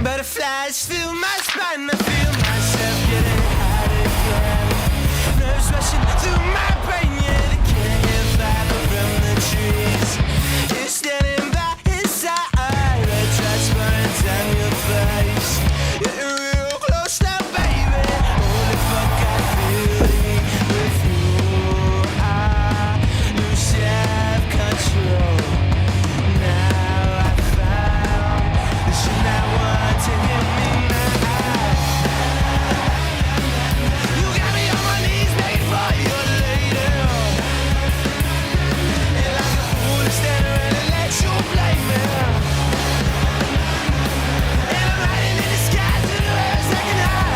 Butterflies fill my spine, I feel myself getting hot again. Nerves rushing through my brain, yet I can't hear fire from the trees. You're standing by his side, red drops burning down your face. You're real close now, baby. Holy fuck, I feel it with you. I lose self-control. Now I found that you're not one to hear me now. You got me on my knees begging for your lady. And like a fool to stand around and let you blame me. And I'm riding in the sky to the world's second high.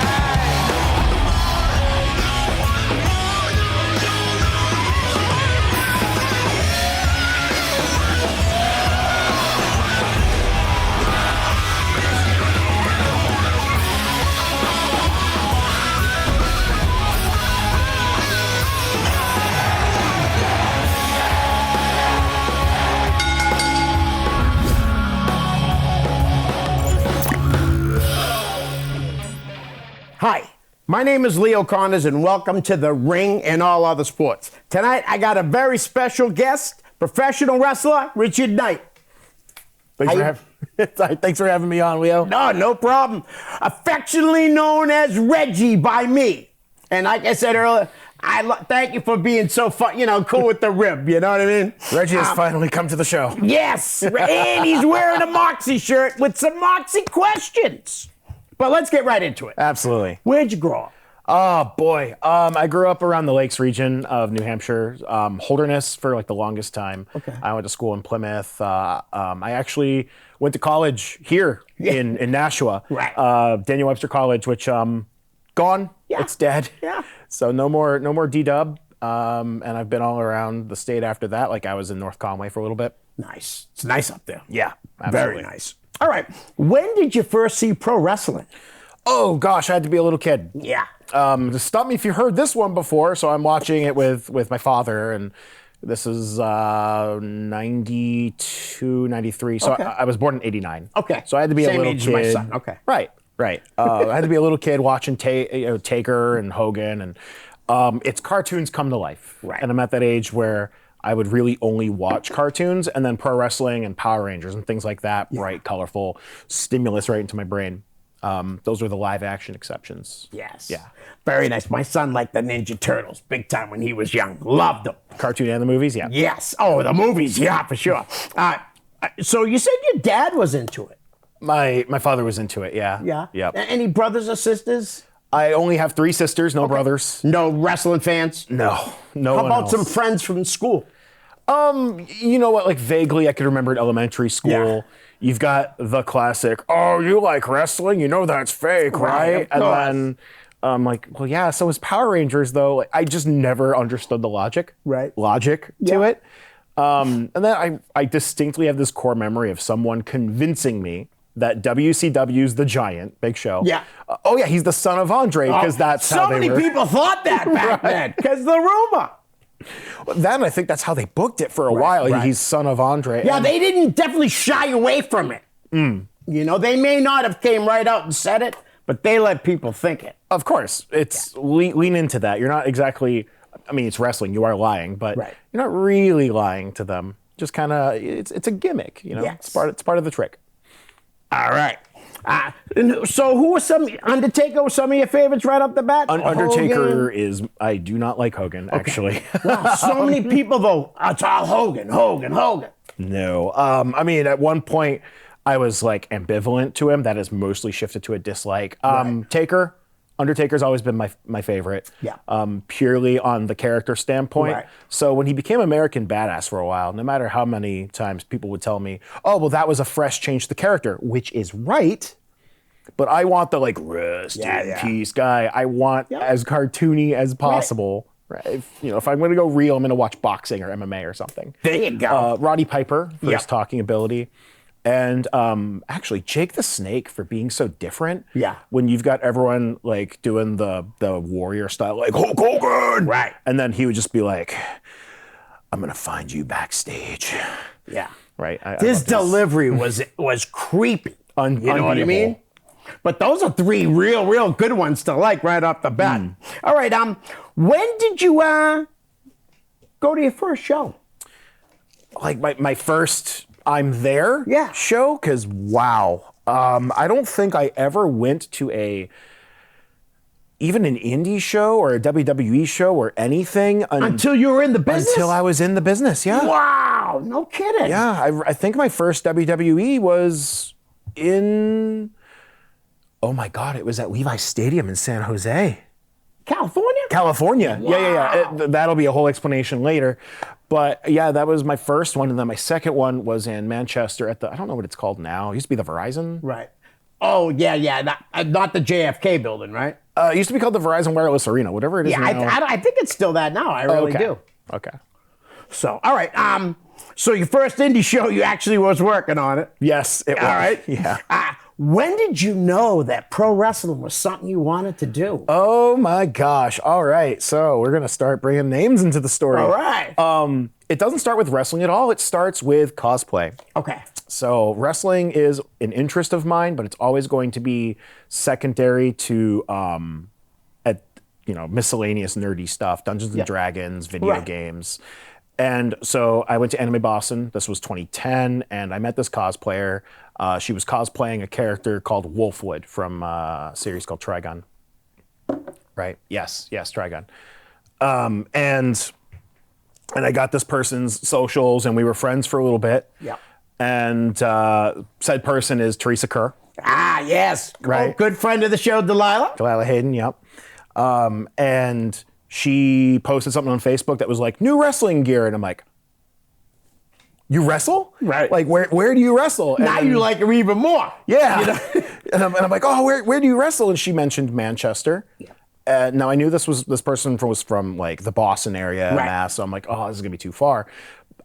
Hi, my name is Leo Connors, and welcome to The Ring and All Other Sports. Tonight, I got a very special guest, professional wrestler, Richard Knight. Thanks for having me on, Leo. No problem. Affectionately known as Reggie by me. And like I said earlier, thank you for being so fun, cool with the rib, you know what I mean? Reggie has finally come to the show. Yes, and he's wearing a Moxie shirt with some Moxie questions. But let's get right into it. Absolutely. Where'd you grow up? Oh, boy. I grew up around the Lakes region of New Hampshire, Holderness for like the longest time. Okay. I went to school in Plymouth. I actually went to college here in Nashua. Right. Daniel Webster College, which gone. Yeah. It's dead. Yeah. So no more D-Dub. And I've been all around the state after that. Like I was in North Conway for a little bit. Nice. It's nice up there. Yeah, absolutely. Very nice. All right. When did you first see pro wrestling? Oh, gosh, I had to be a little kid. Yeah. Just stop me if you heard this one before. So I'm watching it with my father, and this is 92, 93. So Okay. I was born in 89. Okay. So I had to be Same a little age kid. as my son. Okay. Right. I had to be a little kid watching Taker and Hogan, and it's cartoons come to life. Right. And I'm at that age where I would really only watch cartoons, and then pro wrestling and Power Rangers and things like that, bright, colorful, stimulus right into my brain. Those were the live action exceptions. Yes. Yeah. Very nice. My son liked the Ninja Turtles big time when he was young. Loved them. Cartoon and the movies, yeah. Yes. Oh, the movies. Yeah, for sure. So you said your dad was into it. My father was into it, yeah. Yeah. Yep. Any brothers or sisters? I only have 3 sisters, no brothers. No wrestling fans? No How one about else. some friends from school? You know what? Like vaguely, I could remember at elementary school. Yeah. You've got the classic. Oh, you like wrestling? You know that's fake, right? Of course. And then I'm like, well, yeah. So is Power Rangers though. Like, I just never understood the logic. Right. Logic to it. And then I distinctly have this core memory of someone convincing me that WCW's the Giant, Big Show. Yeah. Oh yeah, he's the son of Andre because that's so how they many were. people thought that back then because the rumor. Then I think that's how they booked it for a while. right. He's son of Andre. Yeah, and- they didn't definitely shy away from it. You know, they may not have came right out and said it, but they let people think it. Of course, it's lean into that. You're not exactly. I mean, it's wrestling. You are lying, but Right. you're not really lying to them. Just kind of, it's a gimmick. You know, Yes. it's part of the trick. All right. So who was Undertaker was some of your favorites right off the bat? Undertaker Hogan? is. I do not like Hogan actually. Wow, so many people though. It's all Hogan. No. I mean, at one point, I was like ambivalent to him. That has mostly shifted to a dislike. Taker. Undertaker's always been my favorite. Yeah. Purely on the character standpoint. Right. So when he became American Badass for a while, no matter how many times people would tell me, oh, well, that was a fresh change to the character, which is right. But I want the like rest in peace guy. I want as cartoony as possible. Right. If I'm going to go real, I'm going to watch boxing or MMA or something. There you go. Roddy Piper for his talking ability. And actually, Jake the Snake for being so different. Yeah. When you've got everyone like doing the warrior style, like Hulk Hogan. Right. And then he would just be like, I'm going to find you backstage. Yeah. Right. I His love this. delivery was creepy. You know what I mean? But those are three real good ones to like right off the bat. All right, when did you go to your first show? Like my first I'm there Yeah. show, because wow. I don't think I ever went to even an indie show or a WWE show or anything Until you were in the business? until I was in the business. Yeah. Wow, no kidding. Yeah. I think my first WWE was in, oh my God, it was at Levi Stadium in San Jose, California? California. Yeah. Wow. That'll be a whole explanation later. But yeah, that was my first one. And then my second one was in Manchester at I don't know what it's called now. It used to be the Verizon. Right. Oh, yeah. Not the JFK building, right? It used to be called the Verizon Wireless Arena, whatever it is Yeah, now. I think it's still that now. I really okay. do. Okay. So, all right. So your first indie show, you actually was working on it. Yes, it was. All right. Yeah. When did you know that pro wrestling was something you wanted to do? Oh my gosh. All right. So we're going to start bringing names into the story. All right. It doesn't start with wrestling at all. It starts with cosplay. Okay. So wrestling is an interest of mine, but it's always going to be secondary to miscellaneous nerdy stuff, Dungeons and Dragons, video Right. games. And so I went to Anime Boston. This was 2010, and I met this cosplayer. She was cosplaying a character called Wolfwood from a series called Trigun. Right? Yes, Trigun. And I got this person's socials, and we were friends for a little bit. Yeah. And said person is Teresa Kerr. Yes. Right. Oh, good friend of the show, Delilah. Delilah Hayden, yep. And she posted something on Facebook that was like, new wrestling gear. And I'm like, you wrestle? Right. Like, where do you wrestle? Now And- you like her even more. Yeah. and I'm like, oh, where do you wrestle? And she mentioned Manchester. Yeah. Now I knew this person was from like the Boston area, Right. Mass. So I'm like, oh, this is gonna be too far.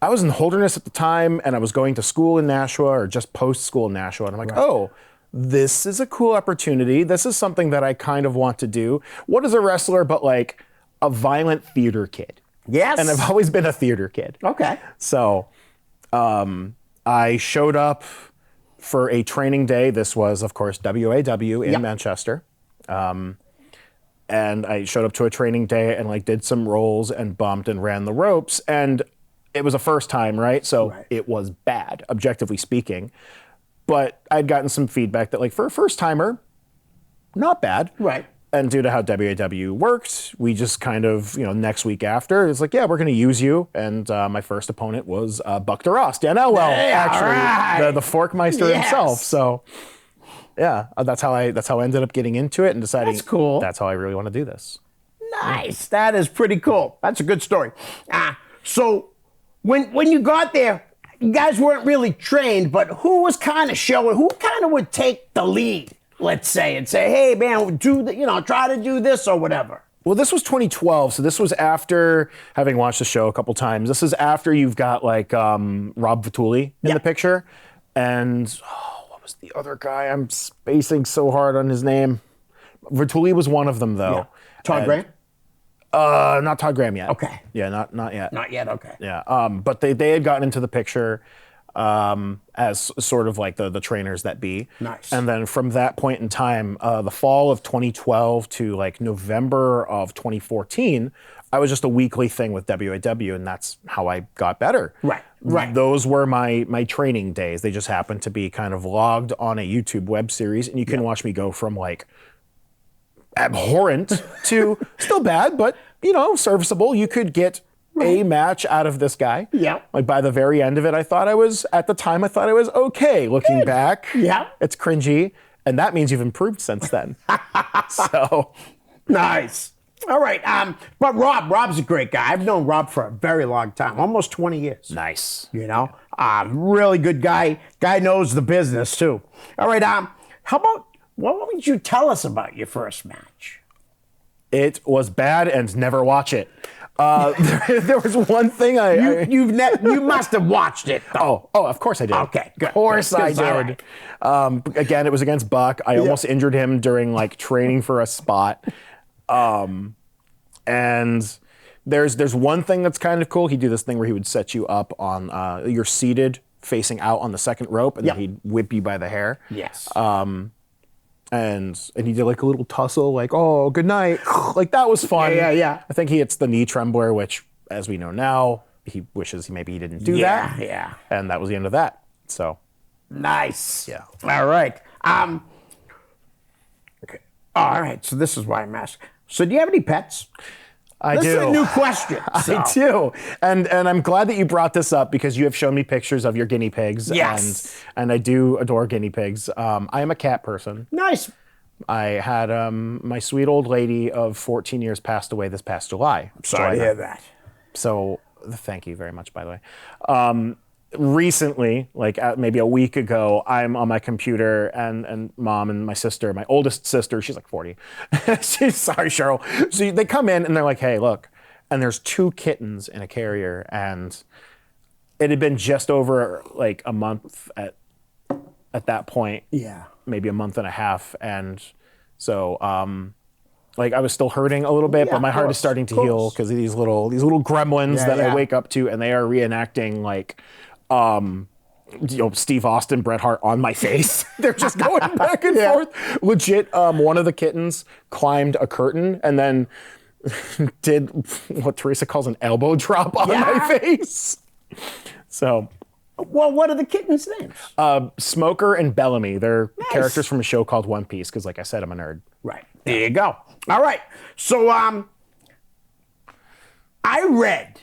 I was in Holderness at the time, and I was going to school in Nashua, or just post school in Nashua. And I'm like, oh, this is a cool opportunity. This is something that I kind of want to do. What is a wrestler but like a violent theater kid? Yes. And I've always been a theater kid. Okay. So I showed up for a training day. This was, of course, WAW in Yep. Manchester. And I showed up to a training day and like did some rolls and bumped and ran the ropes. And it was a first time, right? So Right. it was bad, objectively speaking. But I'd gotten some feedback that like for a first timer, not bad. Right. And due to how WAW worked, we just kind of, next week after, it's like, yeah, we're going to use you. And my first opponent was Buck DeRoss, Dan Elwell, Hey, actually, all right. the Forkmeister Yes. himself. So, yeah, that's how I ended up getting into it and deciding That's cool. that's how I really want to do this. Nice. That is pretty cool. That's a good story. So when you got there, you guys weren't really trained, but who was kind of showing? Who kind of would take the lead? Let's say and say, "Hey, man, try to do this or whatever." Well, this was 2012, so this was after having watched the show a couple times. This is after you've got like Rob Vituli in Yeah. the picture, and what was the other guy? I'm spacing so hard on his name. Vituli was one of them, though. Todd Graham? Not Todd Graham yet. Okay. Yeah, not yet. Not yet. Okay. Yeah. But they had gotten into the picture as sort of like the trainers that be. Nice. And then from that point in time, the fall of 2012 to like November of 2014, I was just a weekly thing with WAW, and that's how I got better. Right, right. Those were my training days. They just happened to be kind of logged on a YouTube web series, and you can watch me go from like abhorrent to still bad, but serviceable. You could get a match out of this guy. Yeah. Like by the very end of it, at the time I thought I was okay. Looking back, Yeah. it's cringy, and that means you've improved since then. So Nice. All right. But Rob's a great guy. I've known Rob for a very long time, almost 20 years. nice. Really good guy. Guy knows the business too. All right. How about what would you tell us about your first match? It was bad, and never watch it. There was one thing You must have watched it. Though. Oh, of course I did. Okay, good. Of course Good, I good, all did. Again, it was against Buck. I almost injured him during like training for a spot. And there's one thing that's kind of cool. He'd do this thing where he would set you up on you're seated facing out on the second rope, and Yep. then he'd whip you by the hair. Yes. and he did like a little tussle, like, oh, good night. Like, that was fun. Yeah. I think he hits the knee trembler, which, as we know now, he wishes maybe he didn't do that. Yeah. And that was the end of that. So, Nice. Yeah. All right. Okay. All right. So this is why I'm asking. So do you have any pets? I This do. is a new question. I do. And I'm glad that you brought this up because you have shown me pictures of your guinea pigs. Yes. And I do adore guinea pigs. I am a cat person. Nice. I had my sweet old lady of 14 years passed away this past July. Sorry to hear that. So thank you very much, by the way. Recently, like maybe a week ago, I'm on my computer and mom and my sister, my oldest sister, she's like 40. Sorry, Cheryl. So they come in and they're like, hey, look. And there's 2 kittens in a carrier. And it had been just over like a month at that point. Yeah. Maybe a month and a half. And so like I was still hurting a little bit, Yeah, but my of heart course, is starting to of heal course. because of these little gremlins Yeah, that yeah. I wake up to, and they are reenacting like Steve Austin, Bret Hart on my face. They're just going back and Yeah. forth. Legit, one of the kittens climbed a curtain and then did what Teresa calls an elbow drop on Yeah. my face. So Well, what are the kittens' names? Smoker and Bellamy, they're Nice. characters from a show called One Piece, because like I said, I'm a nerd. Right. There you go. All right. So I read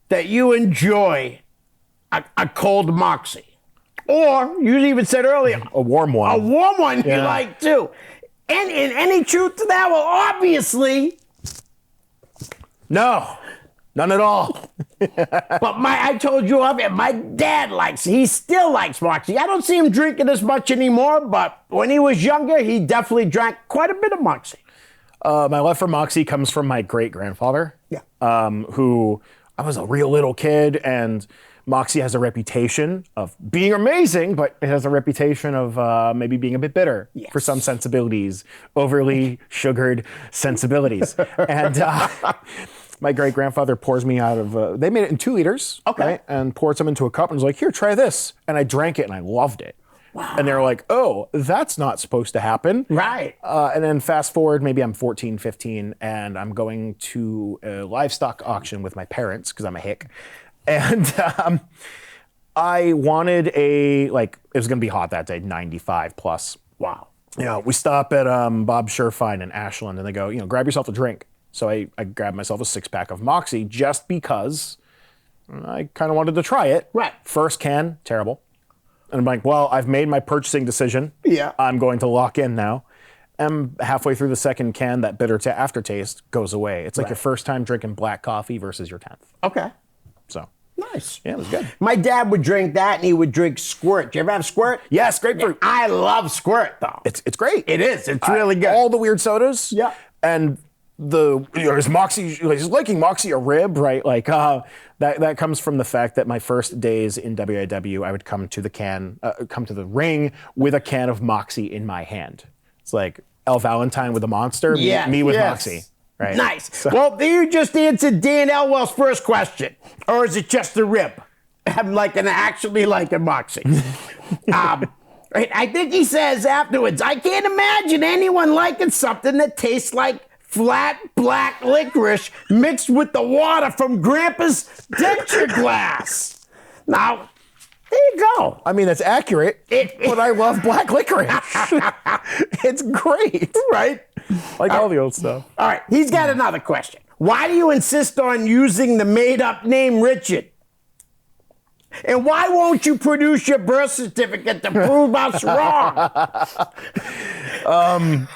that you enjoy a cold Moxie. Or you even said earlier, A warm one. a warm one you Yeah. like too. And any truth to that? Well, obviously, No, none at all. but I told you of it. My dad likes. He still likes Moxie. I don't see him drinking as much anymore, but when he was younger, he definitely drank quite a bit of Moxie. My love for Moxie comes from my great grandfather. Yeah. Who I was a real little kid, and Moxie has a reputation of being amazing, but it has a reputation of maybe being a bit bitter Yes. for some sensibilities, overly sugared sensibilities. And my great grandfather pours me out of. They made it in 2 liters, Okay. right? And poured some into a cup and was like, "Here, try this." And I drank it and I loved it. Wow. And they were like, "Oh, that's not supposed to happen." Right. And then fast forward, maybe I'm 14, 15, and I'm going to a livestock auction with my parents because I'm a hick. And I wanted it was going to be hot that day, 95 plus. Wow. We stop at Bob Surefine in Ashland, and they go, grab yourself a drink. So I grabbed myself a 6-pack of Moxie just because I kind of wanted to try it. Right. First can, terrible. And I'm like, well, I've made my purchasing decision. Yeah. I'm going to lock in now. And halfway through the second can, that bitter aftertaste goes away. It's like your first time drinking black coffee versus your 10th. Okay. So, Nice. yeah, it was good. My dad would drink that, and he would drink Squirt. You ever have Squirt? Yes, grapefruit. I love Squirt, though. It's great. It is. It's really good. All the weird sodas. Yeah. And is Moxie, is liking Moxie a rib, right? Like that comes from the fact that my first days in WIW, I would come to the ring with a can of Moxie in my hand. It's like El Valentine with a monster, me with Moxie. Right. Nice. So- Well, you just answered Dan Elwell's first question. Or is it just a rib? I'm actually liking Moxie. I think he says afterwards, I can't imagine anyone liking something that tastes like flat black licorice mixed with the water from Grandpa's denture glass. Now, there you go. I mean, that's accurate, but I love black licorice. It's great. Right? Like all the old stuff. All right, he's got another question. Why do you insist on using the made-up name Richard? And why won't you produce your birth certificate to prove us wrong?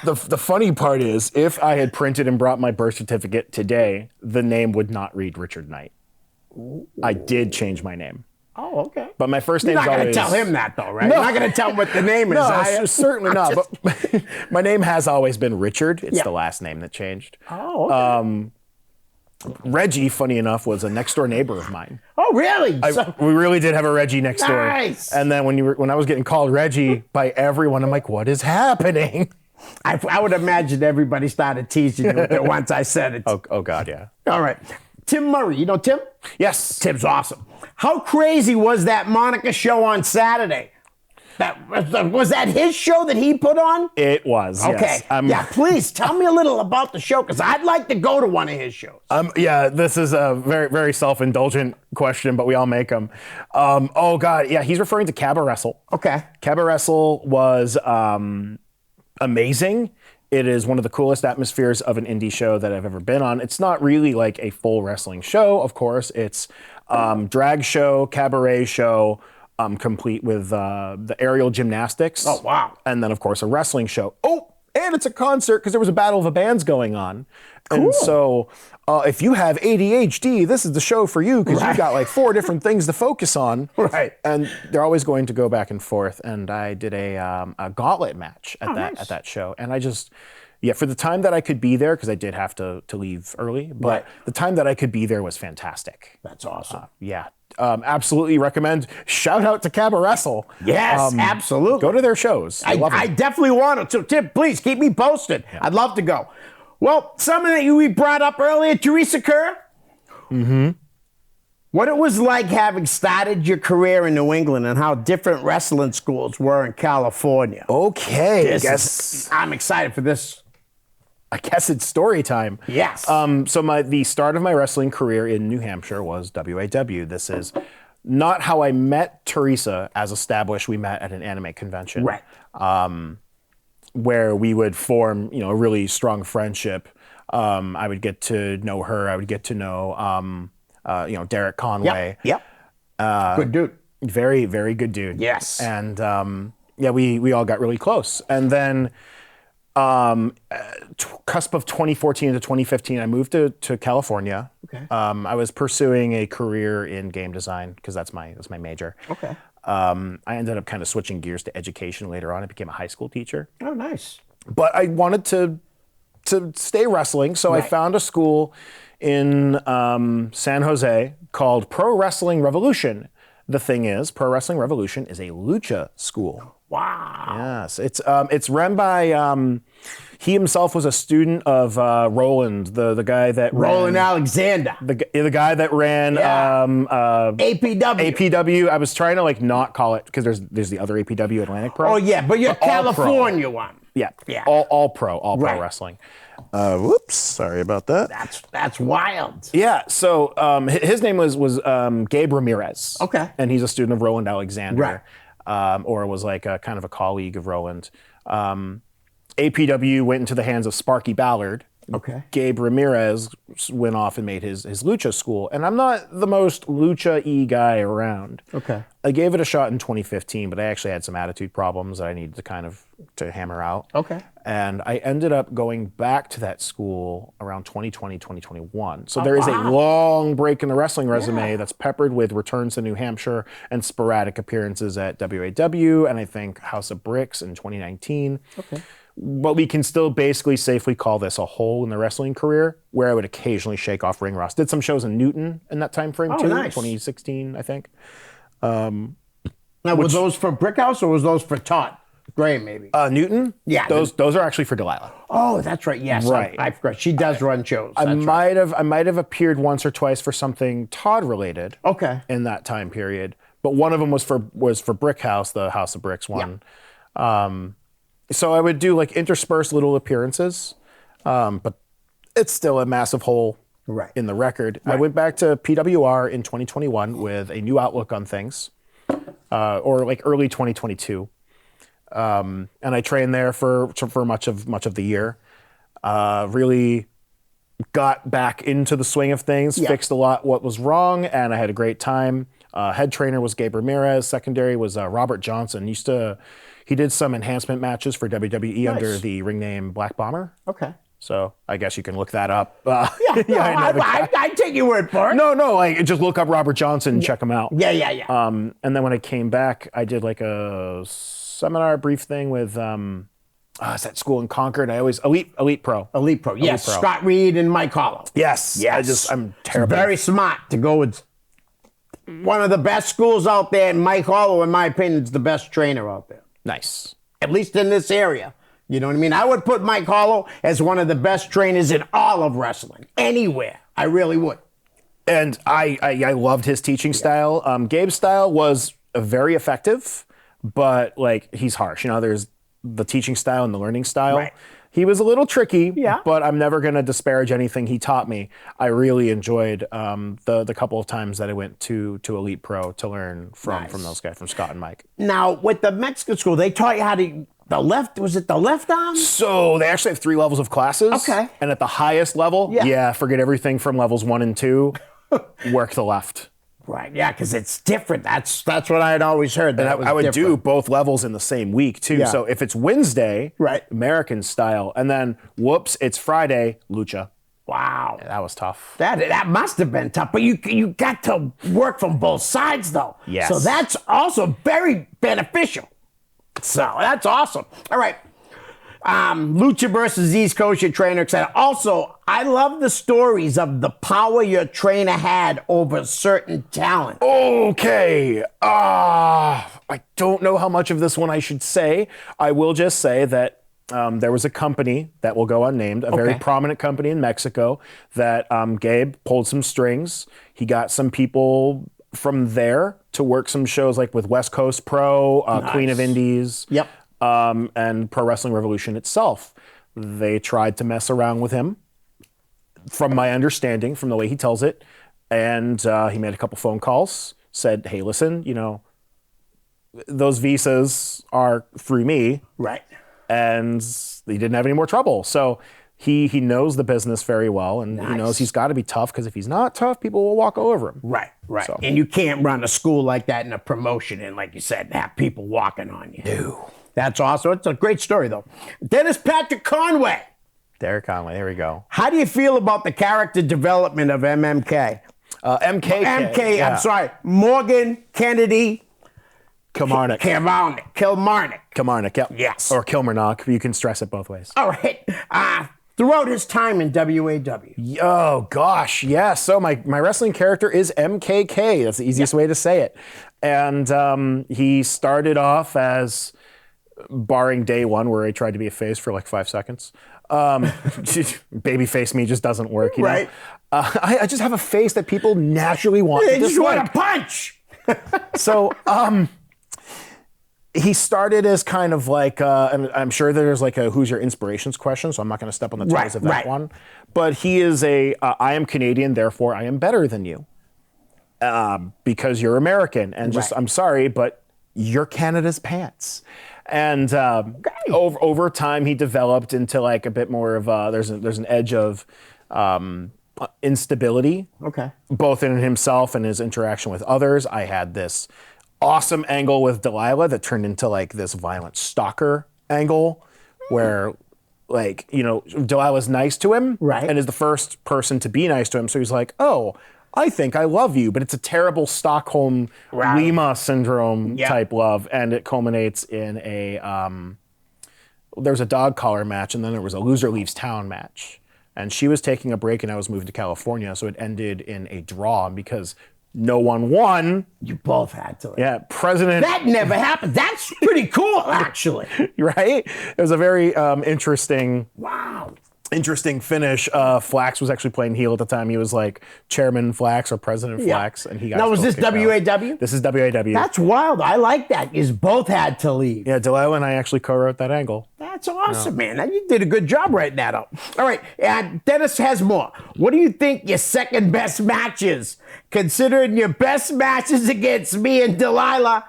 The funny part is, if I had printed and brought my birth certificate today, the name would not read Richard Knight. I did change my name. Oh, okay. But my first You're name's not going to always... tell him that, though, right? No. You're not going to tell him what the name is, No, are you? certainly not. But my name has always been Richard. It's Yeah. the last name that changed. Oh, okay. Reggie, funny enough, was a next door neighbor of mine. Oh, really? We really did have a Reggie next door. Nice. And then when I was getting called Reggie by everyone, I'm like, what is happening? I would imagine everybody started teasing you with it once I said it. Oh God, yeah. All right. Tim Murray. You know Tim? Yes. Tim's awesome. How crazy was that Monica show on Saturday? Was that his show that he put on? It was. Okay. Yes. Yeah, please tell me a little about the show because I'd like to go to one of his shows. Yeah, this is a very, very self-indulgent question, but we all make them. Oh God, yeah, he's referring to Cabaret Wrestle. Okay. Cabaret Wrestle was amazing. It is one of the coolest atmospheres of an indie show that I've ever been on. It's not really like a full wrestling show, of course. It's drag show, cabaret show, complete with the aerial gymnastics. Oh, wow. And then, of course, a wrestling show. Oh, and it's a concert because there was a battle of the bands going on. Cool. And so if you have ADHD, this is the show for you because you've got like 4 different things to focus on. Right. And they're always going to go back and forth. And I did a gauntlet match at nice. that show. And I just, for the time that I could be there, because I did have to leave early, but Right. the time that I could be there was fantastic. That's awesome. Absolutely recommend. Shout out to Cabaret Wrestle. Yes, absolutely. Go to their shows. I love I them. definitely want to. So, Tim, please keep me posted. I'd love to go. Well, something that we brought up earlier, Teresa Kerr. Mm-hmm. What it was like having started your career in New England and how different wrestling schools were in California. Okay. I'm excited for this. I guess it's story time. Yes. So the start of my wrestling career in New Hampshire was WAW. This is not how I met Teresa as established. We met at an anime convention. Right. Where we would form, a really strong friendship. I would get to know her. I would get to know, Derek Conway. Yep. Good dude. Very, very good dude. Yes. And we all got really close. And then cusp of 2014 to 2015, I moved to California. Okay. I was pursuing a career in game design because that's my major. Okay. I ended up kind of switching gears to education later on. I became a high school teacher. Oh, nice. But I wanted to stay wrestling, so I Right. found a school in San Jose called Pro Wrestling Revolution. The thing is, Pro Wrestling Revolution is a lucha school. Wow. Yes, it's run by. He himself was a student of Roland, the guy that Roland ran, Alexander. the guy that ran Yeah. APW. APW. I was trying to not call it because there's the other APW Atlantic Pro. Oh, yeah, but you're All pro. California one. Yeah, Yeah. all pro Right. wrestling. Whoops, sorry about that. That's wild. Yeah, so his name was Gabe Ramirez. Okay. And he's a student of Roland Alexander. Right. Or was like a kind of a colleague of Roland. APW went into the hands of Sparky Ballard. Okay. Gabe Ramirez went off and made his lucha school. And I'm not the most lucha-y guy around. Okay. I gave it a shot in 2015, but I actually had some attitude problems that I needed to hammer out. Okay. And I ended up going back to that school around 2020, 2021. So there is a long break in the wrestling resume that's peppered with returns to New Hampshire and sporadic appearances at WAW and I think House of Bricks in 2019. Okay. But we can still basically safely call this a hole in the wrestling career where I would occasionally shake off ring rust. Did some shows in Newton in that time frame too, nice. 2016, I think. Now, were those for Brickhouse or was those for Todd Graham, maybe? Newton? Yeah. Those are actually for Delilah. Oh, that's right. Yes. Right. I forgot. She does run shows. I That's right. might have appeared once or twice for something Todd related. Okay. In that time period, but one of them was for Brick House, the House of Bricks one. So I would do interspersed little appearances, but it's still a massive hole in the record. I went back to PWR in 2021 with a new outlook on things, or early 2022, and I trained there for much of the year. Really got back into the swing of things, fixed a lot what was wrong, and I had a great time. Head trainer was Gabe Ramirez. Secondary was Robert Johnson. He did some enhancement matches for WWE under the ring name Black Bomber. Okay. So I guess you can look that up. I take your word for it. No, just look up Robert Johnson and check him out. Yeah. And then when I came back, I did a seminar brief thing with it's that school in Concord. Elite Pro. Elite Pro. Yes. Pro. Scott Reed and Mike Hollow. Yes. I'm terrible. Very smart to go with one of the best schools out there. And Mike Hollow, in my opinion, is the best trainer out there. Nice. At least in this area. You know what I mean? I would put Mike Hollow as one of the best trainers in all of wrestling. Anywhere. I really would. And I loved his teaching style. Gabe's style was very effective, but like he's harsh. You know, there's the teaching style and the learning style. Right. He was a little tricky, Yeah. but I'm never going to disparage anything he taught me. I really enjoyed the couple of times that I went to Elite Pro to learn from those guys, from Scott and Mike. Now, with the Mexican school, they taught you how to was it the left arm? So they actually have 3 levels of classes. Okay. And at the highest level, Yeah. forget everything from levels 1 and 2. Work the left. Right, yeah, because it's different. That's what I had always heard. That I would do different. both levels in the same week too. Yeah. So if it's Wednesday, Right. American style, and then whoops, it's Friday, lucha. Wow. That was tough. That must have been tough, but you got to work from both sides though. Yes. So that's also very beneficial. So that's awesome. All right. Lucha versus East Coast, your trainer, etc. Also, I love the stories of the power your trainer had over certain talent. Okay. I don't know how much of this one I should say. I will just say that there was a company that will go unnamed, a very Okay. prominent company in Mexico that Gabe pulled some strings. He got some people from there to work some shows like with West Coast Pro, Queen of Indies. Yep. And Pro Wrestling Revolution itself. They tried to mess around with him, from my understanding, from the way he tells it. And he made a couple phone calls, said, hey, listen, you know, those visas are through me. Right. And he didn't have any more trouble. So he knows the business very well, and he knows he's got to be tough, because if he's not tough, people will walk all over him. Right. So. And you can't run a school like that in a promotion and, like you said, have people walking on you. No. That's awesome. It's a great story, though. Dennis Patrick Conway. Derek Conway, there we go. How do you feel about the character development of MMK? MKK. I'm sorry, Morgan Kennedy Kilmarnock. Kilmarnock. Yep. Yes. Or Kilmarnock. You can stress it both ways. All right. Throughout his time in WAW. Oh, gosh, yeah. So my wrestling character is MKK. That's the easiest way to say it. And he started off barring day one, where I tried to be a face for like 5 seconds. Baby face me just doesn't work, you know? Right. I just have a face that people naturally want They to just want dislike. to punch. So he started as kind of like, and I'm sure there's like a who's your inspirations question, so I'm not going to step on the toes of that one. But he is I am Canadian, therefore I am better than you. Because you're American. And just, I'm sorry, but you're Canada's pants. And over time, he developed into like a bit more of there's an edge of instability, Okay. both in himself and his interaction with others. I had this awesome angle with Delilah that turned into like this violent stalker angle, where like, you know, Delilah's nice to him, Right. and is the first person to be nice to him. So he's like, oh, I think I love you, but it's a terrible Stockholm Lima syndrome type love, and it culminates in there's a dog collar match, and then there was a loser leaves town match, and she was taking a break, and I was moving to California, so it ended in a draw, and because no one won. You both had to. Yeah, President. That never happened. That's pretty cool, actually. Right? It was a very interesting. Wow. Interesting finish. Flax was actually playing heel at the time. He was like Chairman Flax or President Flax, and he got. Now, was his this kicked out. WAW? This is WAW. That's wild. I like that. You both had to leave. Yeah, Delilah and I actually co-wrote that angle. That's awesome, man. You did a good job writing that up. All right, Dennis has more. What do you think your second best match is? Considering your best matches against me and Delilah,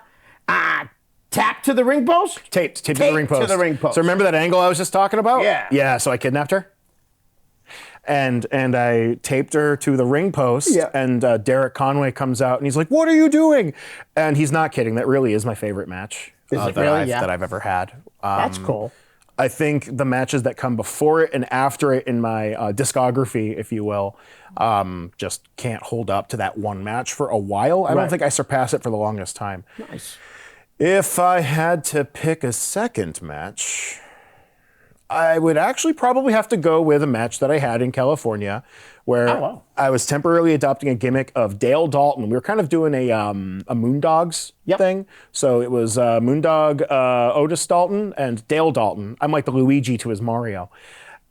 tap to the ring post? Taped to the ring post. to the ring post. So remember that angle I was just talking about? Yeah. Yeah, so I kidnapped her. And I taped her to the ring post, Yeah. and Derek Conway comes out, and he's like, "What are you doing?" And he's not kidding. That really is my favorite match Is it really? Yeah. that I've ever had. That's cool. I think the matches that come before it and after it in my discography, if you will, just can't hold up to that one match for a while. I don't think I surpassed it for the longest time. Nice. If I had to pick a second match, I would actually probably have to go with a match that I had in California, where I was temporarily adopting a gimmick of Dale Dalton. We were kind of doing a Moondogs thing. So it was Moondog Otis Dalton and Dale Dalton. I'm like the Luigi to his Mario.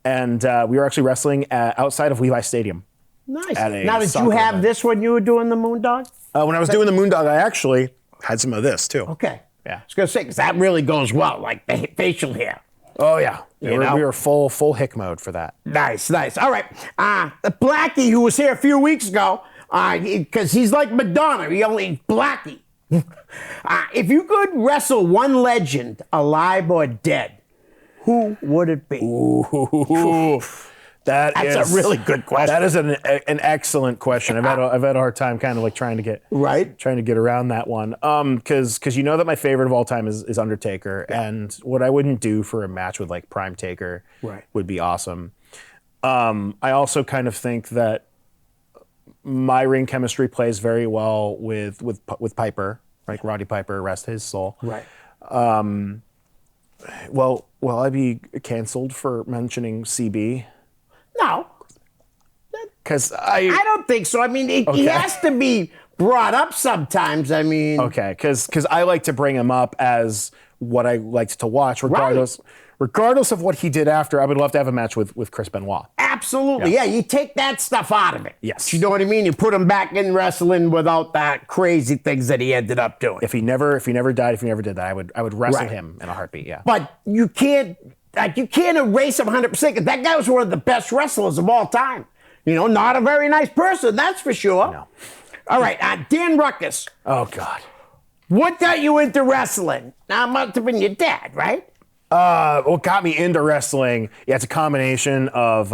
And we were actually wrestling outside of Levi Stadium. Nice. At a Now, did you soccer have event. this when you were doing the Moondog? When I was doing the Moondog, I actually had some of this too. Okay. Yeah. I was gonna say because that really goes well, like the facial hair. Oh yeah, You know? we were full hick mode for that. Nice. All right. The Blackie, who was here a few weeks ago, because he's like Madonna, he only Blackie. If you could wrestle one legend, alive or dead, who would it be? Ooh, that's a really good question. That is an excellent question. I've had a hard time kind of like trying to get around that one. Because you know that my favorite of all time is Undertaker, and what I wouldn't do for a match with like Prime Taker would be awesome. I also kind of think that my ring chemistry plays very well with Piper, like Roddy Piper, rest his soul. Right. Will I be canceled for mentioning CB? No, Because I don't think so. I mean, he has to be brought up sometimes. I mean, okay, because I like to bring him up as what I liked to watch, regardless of what he did after. I would love to have a match with Chris Benoit. absolutely. Yeah, you take that stuff out of it. Yes. You know what I mean? You put him back in wrestling without that crazy things that he ended up doing. If he never did that, I would wrestle him in a heartbeat. Yeah. But you can't erase him 100% because that guy was one of the best wrestlers of all time. You know, not a very nice person, that's for sure. No. All right, Dan Ruckus. Oh God. What got you into wrestling? Now, it must have been your dad, right? What got me into wrestling? Yeah, it's a combination of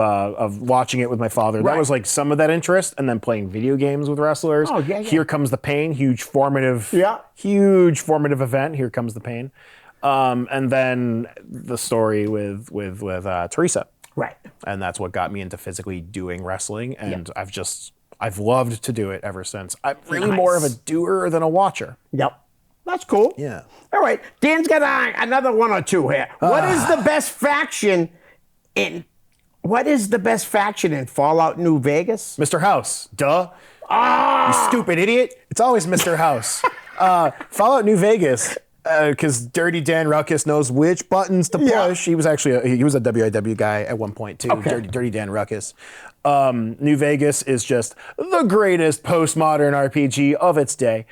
watching it with my father. That Right. was like some of that interest, and then playing video games with wrestlers. Oh, yeah. Here Comes the Pain, huge formative event. Here Comes the Pain, and then the story with Teresa. Right. And that's what got me into physically doing wrestling, and I've loved to do it ever since. I'm really more of a doer than a watcher. Yep. That's cool. Yeah. All right. Dan's got another one or two here. What is the best faction in Fallout New Vegas? Mr. House, duh. You stupid idiot. It's always Mr. House. Fallout New Vegas, because Dirty Dan Ruckus knows which buttons to push. Yeah. He was actually he was a WIW guy at one point too. Okay. Dirty Dan Ruckus. New Vegas is just the greatest postmodern RPG of its day,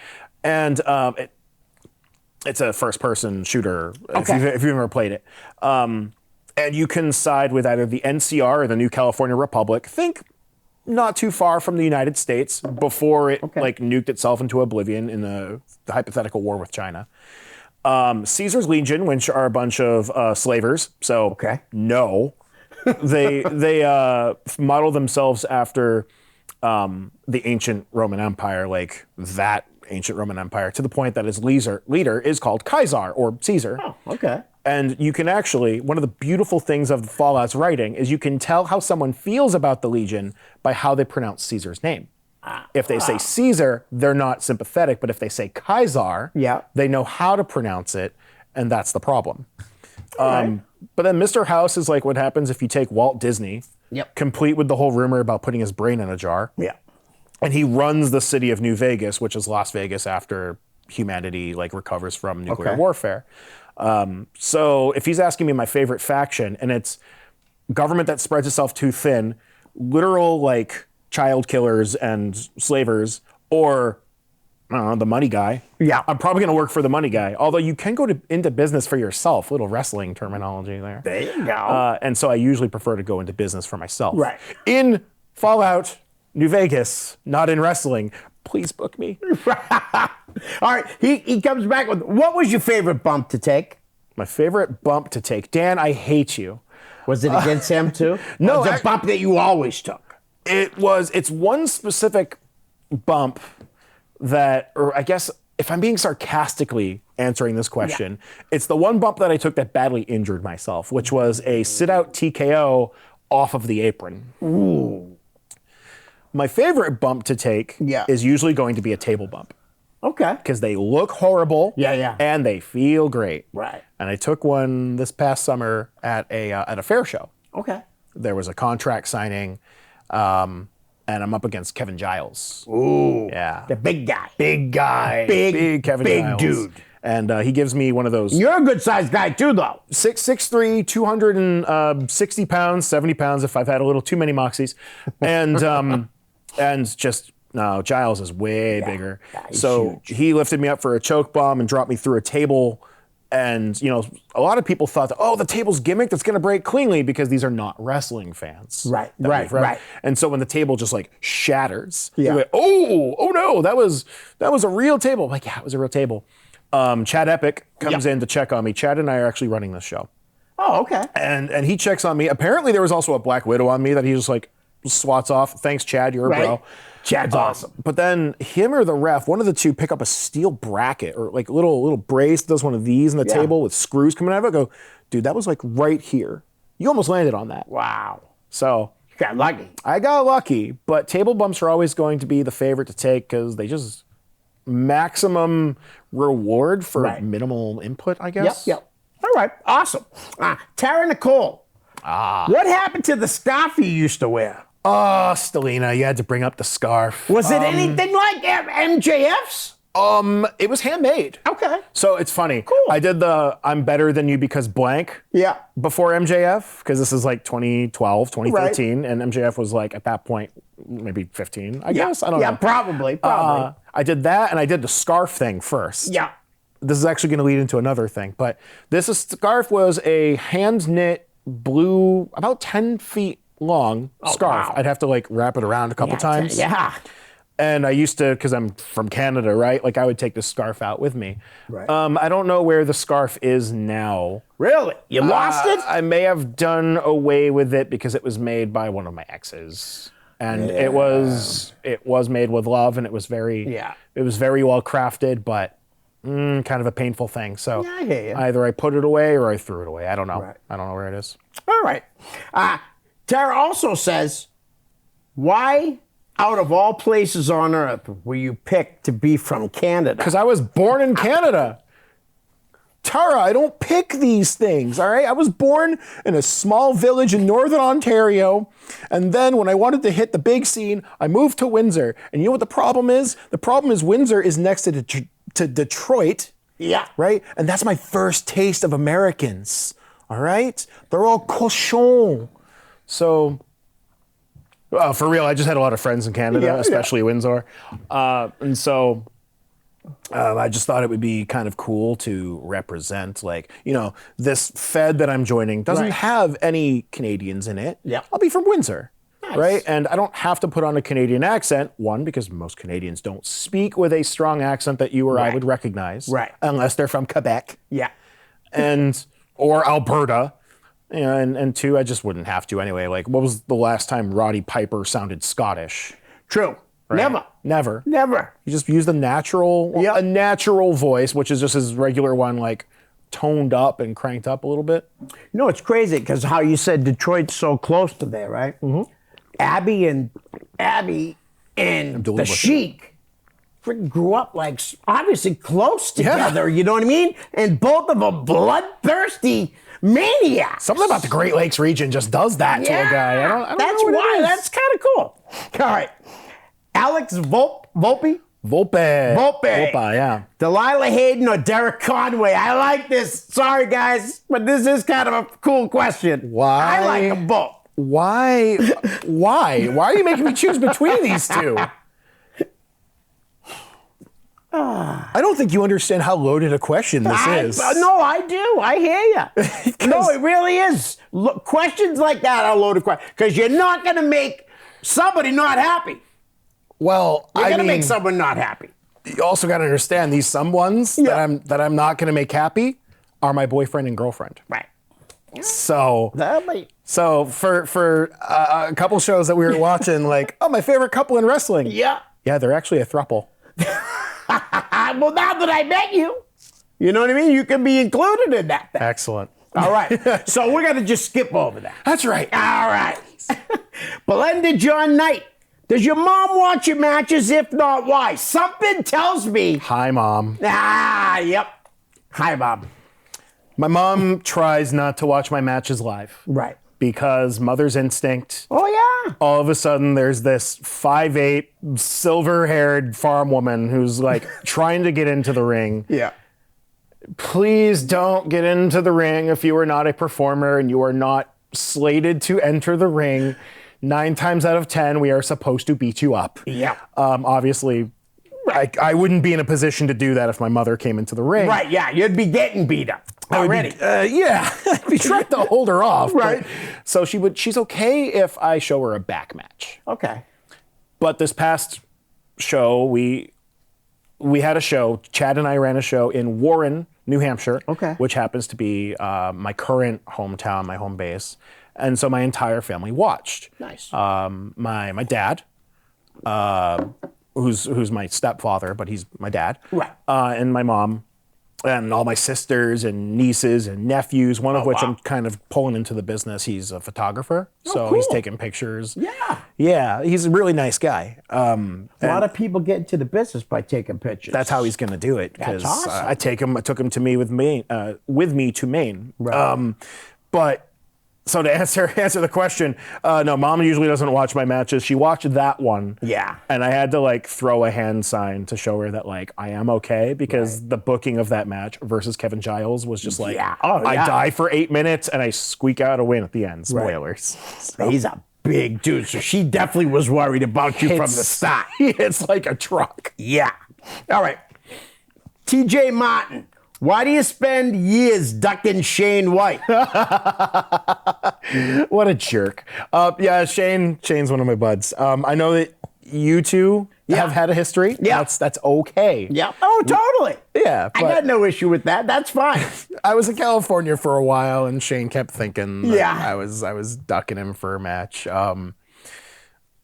and it's a first-person shooter. Okay. If you've ever played it, and you can side with either the NCR or the New California Republic. Think not too far from the United States before it like nuked itself into oblivion in the hypothetical war with China. Caesar's Legion, which are a bunch of slavers. So no, they model themselves after the ancient Roman Empire, like that ancient Roman Empire, to the point that its leader is called Caesar or Caesar. Oh, okay. And you can actually, one of the beautiful things of Fallout's writing is you can tell how someone feels about the Legion by how they pronounce Caesar's name. If they say Caesar, they're not sympathetic, but if they say Kaiser, they know how to pronounce it, and that's the problem. But then Mr. House is like what happens if you take Walt Disney, complete with the whole rumor about putting his brain in a jar, and he runs the city of New Vegas, which is Las Vegas after humanity like recovers from nuclear warfare. So if he's asking me my favorite faction, and it's government that spreads itself too thin, literal like child killers and slavers, or I don't know, the money guy. I'm probably going to work for the money guy. Although you can go into business for yourself. Little wrestling terminology there. There you go. And so I usually prefer to go into business for myself. Right. In Fallout New Vegas, not in wrestling. Please book me. All right. He comes back with, what was your favorite bump to take? My favorite bump to take. Dan, I hate you. Was it against him too? No, Or was it a bump that you always took? It's one specific bump that, or I guess if I'm being sarcastically answering this question, it's the one bump that I took that badly injured myself, which was a sit-out TKO off of the apron. Ooh. My favorite bump to take is usually going to be a table bump. Okay. Because they look horrible. And they feel great. Right. And I took one this past summer at a fair show. Okay. There was a contract signing, and I'm up against Kevin Giles. Ooh. Yeah. The big guy. Big guy. Big Kevin Giles. dude. And he gives me one of those. You're a good sized guy too, though. 6'3", 260 pounds, 70 pounds if I've had a little too many moxies. And and just No, Giles is way bigger. Yeah, he's So huge. he lifted me up for a choke bomb and dropped me through a table. And, a lot of people thought that, oh, the table's gimmick, that's going to break cleanly because these are not wrestling fans. Right, that right, we've read. right. And so when the table just like shatters, Yeah. you're like, oh no, that was a real table. I'm like, yeah, it was a real table. Chad Epic comes in to check on me. Chad and I are actually running this show. Oh, okay. And he checks on me. Apparently there was also a Black Widow on me that he just like swats off. Thanks, Chad, you're a Right. bro. Chad's awesome. But then him or the ref, one of the two, pick up a steel bracket or like little brace, does one of these on the table with screws coming out of it. I go, dude, that was like right here. You almost landed on that. Wow. So You got lucky. I got lucky, but table bumps are always going to be the favorite to take because they just maximum reward for Right. minimal input, I Yep, guess. yep. All right, awesome. Tara Nicole. What happened to the scarf you used to wear? Oh, Stelina, you had to bring up the scarf. Was it anything like MJF's? It was handmade. Okay. So it's funny. Cool. I did the I'm better than you because blank Yeah. before MJF, because this is like 2012, 2013, and MJF was like at that point maybe 15, I guess. I don't Yeah, know. probably. I did that, and I did the scarf thing first. Yeah. This is actually going to lead into another thing, but scarf was a hand knit blue, about 10 feet long scarf. wow. I'd have to like wrap it around a couple times. Yeah. And I used to, because I'm from Canada, right? Like I would take the scarf out with me. Right. I don't know where the scarf is now. Really? You lost it? I may have done away with it because it was made by one of my exes. And it was made with love, and it was very well crafted, but kind of a painful thing. So Yeah, I hear you. either I put it away or I threw it away. I don't know. Right. I don't know where it is. All right. Tara also says, why, out of all places on earth, were you picked to be from Canada? Because I was born in Canada. Tara, I don't pick these things, all right? I was born in a small village in northern Ontario, and then when I wanted to hit the big scene, I moved to Windsor. And you know what the problem is? The problem is Windsor is next to Detroit, Yeah. right? And that's my first taste of Americans, all right? They're all cochon. So, for real, I just had a lot of friends in Canada, Yeah, yeah. especially Windsor. And so I just thought it would be kind of cool to represent, like, this Fed that I'm joining doesn't Right. have any Canadians in it. Yeah. I'll be from Windsor. Nice. Right? And I don't have to put on a Canadian accent. One, because most Canadians don't speak with a strong accent that you or I Right. would recognize. Right. Unless they're from Quebec Yeah. or Alberta. And two, I just wouldn't have to anyway. Like, what was the last time Roddy Piper sounded Scottish? True. Right? Never. Never. He just used a natural voice, which is just his regular one, like toned up and cranked up a little bit. You know, it's crazy because how you said Detroit's so close to there, right? Mm-hmm. Abby and dealing the with Sheik freaking grew up like obviously close together. You know what I mean? And both of them bloodthirsty maniacs. Something about the Great Lakes region just does that to a guy. I don't That's know what why. it is. That's kind of cool. All right. Alex Volpe? Volpe. Volpe. Yeah. Delilah Hayden or Derek Conway? I like this. Sorry, guys, but this is kind of a cool question. Why? I like them both. Why? Why are you making me choose between these two? I don't think you understand how loaded a question this is. No, I do. I hear you. No, it really is. Look, questions like that are loaded questions because you're not going to make somebody not happy. Well, You're I going to mean, make someone not happy. you also got to understand these some ones that I'm not going to make happy are my boyfriend and girlfriend. Right. So That might- So for a couple shows that we were watching, like, oh, my favorite couple in wrestling. Yeah. Yeah, they're actually a throuple. Well, now that I met you, you know what I mean? You can be included in that thing. Excellent. All right. So we're going to just skip over that. That's right. All right. Belinda John Knight. Does your mom watch your matches? If not, why? Something tells me. Hi, Mom. Yep. Hi, Bob. My mom tries not to watch my matches live. Right. Because mother's instinct. Oh, yeah. All of a sudden, there's this 5'8", silver-haired farm woman who's like trying to get into the ring. Yeah. Please don't get into the ring if you are not a performer and you are not slated to enter the ring. 9 times out of 10, we are supposed to beat you up. Yeah. Obviously, I wouldn't be in a position to do that if my mother came into the ring. Right, yeah, you'd be getting beat up already. Yeah, I'd be trying to hold her off. Right. So she's okay if I show her a back match. Okay. But this past show, we had a show. Chad and I ran a show in Warren, New Hampshire, Okay. which happens to be my current hometown, my home base. And so my entire family watched. Nice. My dad, who's my stepfather, but he's my dad. Right. And my mom, and all my sisters and nieces and nephews, one of which wow. I'm kind of pulling into the business. He's a photographer, so he's cool. taking pictures. Yeah. Yeah, he's a really nice guy. A lot of people get into the business by taking pictures. That's how he's going to do it. That's 'cause, awesome. I took him to me with me to Maine. Right. But so to answer the question, no, Mom usually doesn't watch my matches. She watched that one. Yeah. And I had to like throw a hand sign to show her that like I am okay, because the booking of that match versus Kevin Giles was just like, Yeah. Oh, I yeah. die for 8 minutes and I squeak out a win at the end. Spoilers. So He's a big dude, so she definitely was worried about you from the start. It's like a truck. Yeah. All right. TJ Martin, why do you spend years ducking Shane White? What a jerk. Yeah, Shane's one of my buds. I know that you two have had a history. Yeah. That's okay. Yeah. Oh, totally. Yeah, I but- got no issue with that. That's fine. I was in California for a while, and Shane kept thinking that Yeah. I was ducking him for a match.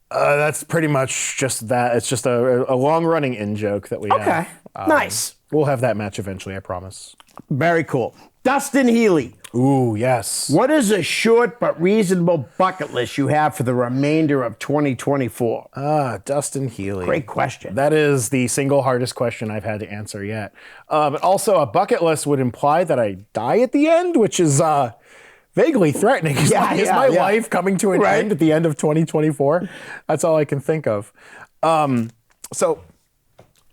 That's pretty much just that. It's just a long-running in-joke that we have. Okay. Nice. We'll have that match eventually, I promise. Very cool. Dustin Healy, Ooh, yes. what is a short but reasonable bucket list you have for the remainder of 2024? Dustin Healy. Great question. That is the single hardest question I've had to answer yet. But also, a bucket list would imply that I die at the end, which is vaguely threatening. Is my life coming to an end at the end of 2024? That's all I can think of. So,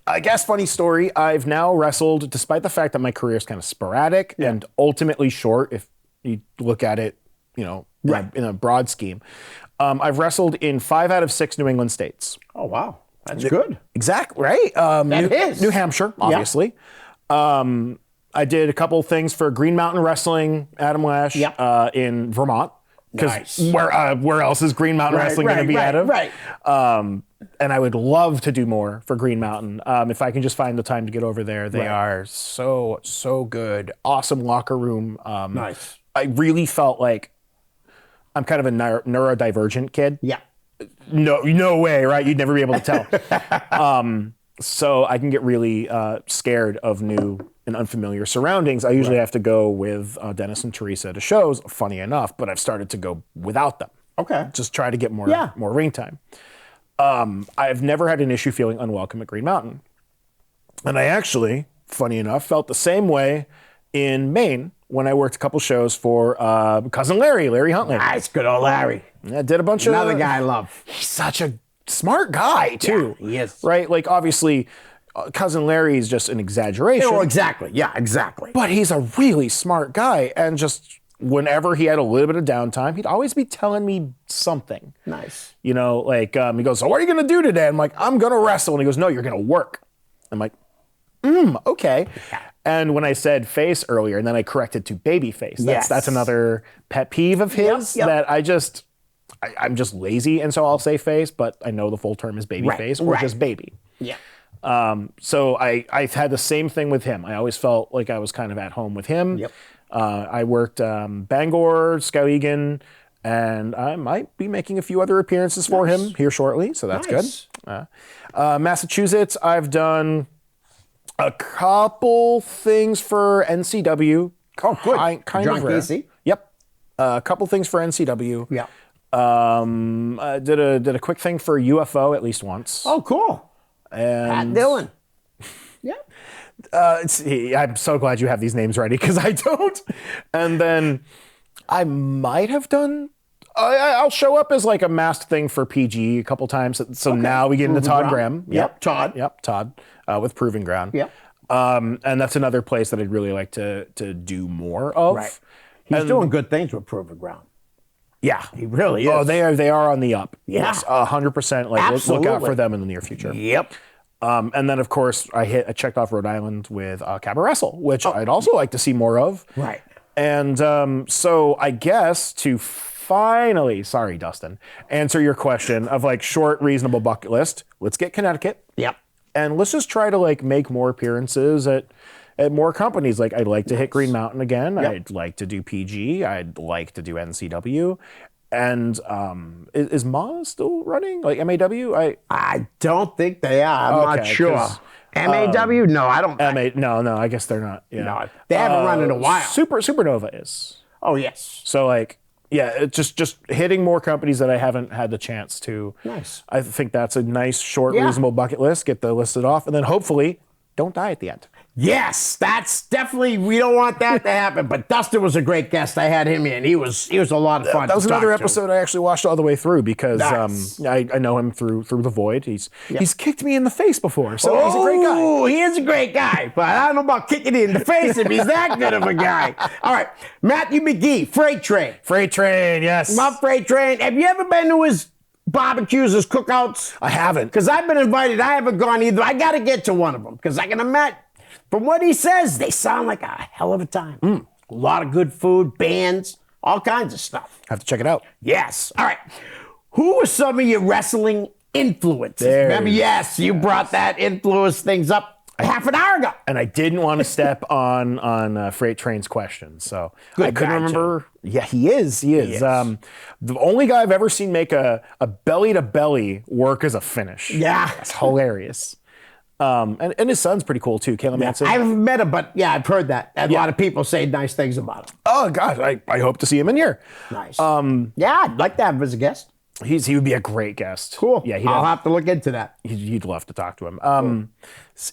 I guess funny story, I've now wrestled, despite the fact that my career is kind of sporadic and ultimately short, if you look at it, in a broad scheme. I've wrestled in 5 out of 6 New England states. Oh, wow. That's good. Exactly, right? New Hampshire, obviously. I did a couple things for Green Mountain Wrestling, Adam Lash, in Vermont. Because where else is Green Mountain Wrestling going to be out of? Right. And I would love to do more for Green Mountain. If I can just find the time to get over there. They are so good. Awesome locker room. Nice. I really felt like I'm kind of a neurodivergent kid. Yeah. No way, right? You'd never be able to tell. So I can get really scared of new and unfamiliar surroundings. I usually have to go with Dennis and Teresa to shows, funny enough, but I've started to go without them. Okay. Just try to get more ring time. I've never had an issue feeling unwelcome at Green Mountain. And I actually, funny enough, felt the same way in Maine when I worked a couple shows for cousin Larry Huntley. Nice. Good old Larry. I did a bunch of... Another guy I love. He's such a smart guy, too. Yeah, he is. Right? Like, obviously, cousin Larry is just an exaggeration. Oh, exactly. Yeah, exactly. But he's a really smart guy. And just whenever he had a little bit of downtime, he'd always be telling me something. Nice. He goes, so what are you going to do today? I'm like, I'm going to wrestle. And he goes, no, you're going to work. I'm like, okay. And when I said face earlier, and then I corrected to baby face, that's another pet peeve of his that I'm just lazy. And so I'll say face, but I know the full term is baby face or just baby. Yeah. So I've had the same thing with him. I always felt like I was kind of at home with him. Yep. I worked Bangor, Skowhegan, and I might be making a few other appearances for him here shortly, so that's good. Massachusetts, I've done a couple things for NCW. Oh, good. Kind John of rare. Casey? Yep. A couple things for NCW. Yeah. I did a quick thing for UFO at least once. Oh, cool. And Pat Dillon. Yeah. I'm so glad you have these names ready because I don't. And then I might have done. I'll show up as like a masked thing for PG a couple times. So now we get into Todd Graham. Yep. Todd. Yep. Todd with Proving Ground. Yep. And that's another place that I'd really like to do more of. Right. He's doing good things with Proving Ground. Yeah, he really is. Oh, they are on the up. Yeah. Yes, 100%. Like look out Absolutely. for them in the near future. Yep. And then of course I checked off Rhode Island with Cabaret Wrestle, which I'd also like to see more of. Right. And so I guess to finally, sorry Dustin, answer your question of like short, reasonable bucket list. Let's get Connecticut. Yep. And let's just try to like make more appearances at more companies. Like I'd like to hit Green Mountain again. Yep. I'd like to do PG. I'd like to do NCW. And is Ma still running? Like MAW? I don't think they are. I'm not Okay, sure. 'cause, MAW? No, I don't. No, I guess they're not. Yeah. No, they haven't run in a while. Supernova is. Oh, yes. So like, yeah, it's just hitting more companies that I haven't had the chance to. Nice. I think that's a nice, short, Yeah. reasonable bucket list. Get the listed off, and then hopefully don't die at the end. Yes, that's definitely, we don't want that to happen. But Dustin was a great guest. I had him in. He was a lot of fun. That was to talk another to. episode I actually watched all the way through because Nice. I know him through the Void. He's kicked me in the face before, so he's a great guy. Oh, he is a great guy, but I don't know about kicking it in the face if he's that good of a guy. All right, Matthew McGee, Freight Train. Freight Train, yes. Love Freight Train. Have you ever been to his barbecues, his cookouts? I haven't. Because I've been invited. I haven't gone either. I got to get to one of them because I can imagine, from what he says, they sound like a hell of a time. A lot of good food, bands, all kinds of stuff. Have to check it out. Yes. All right. Who were some of your wrestling influences? There Remember, it is. yes, you brought that influence things up half an hour ago. And I didn't want to step on Freight Train's question, so Good I couldn't guy, remember. Yeah, he is. He is. is. The only guy I've ever seen make a belly to belly work as a finish. Yeah. That's hilarious. And his son's pretty cool too, Caleb Manson. I haven't met him, but yeah, I've heard that. A lot of people say nice things about him. Oh gosh, I hope to see him in here. Nice. Yeah, I'd like to have him as a guest. He would be a great guest. Cool. Yeah, I'll have to look into that. You'd love to talk to him.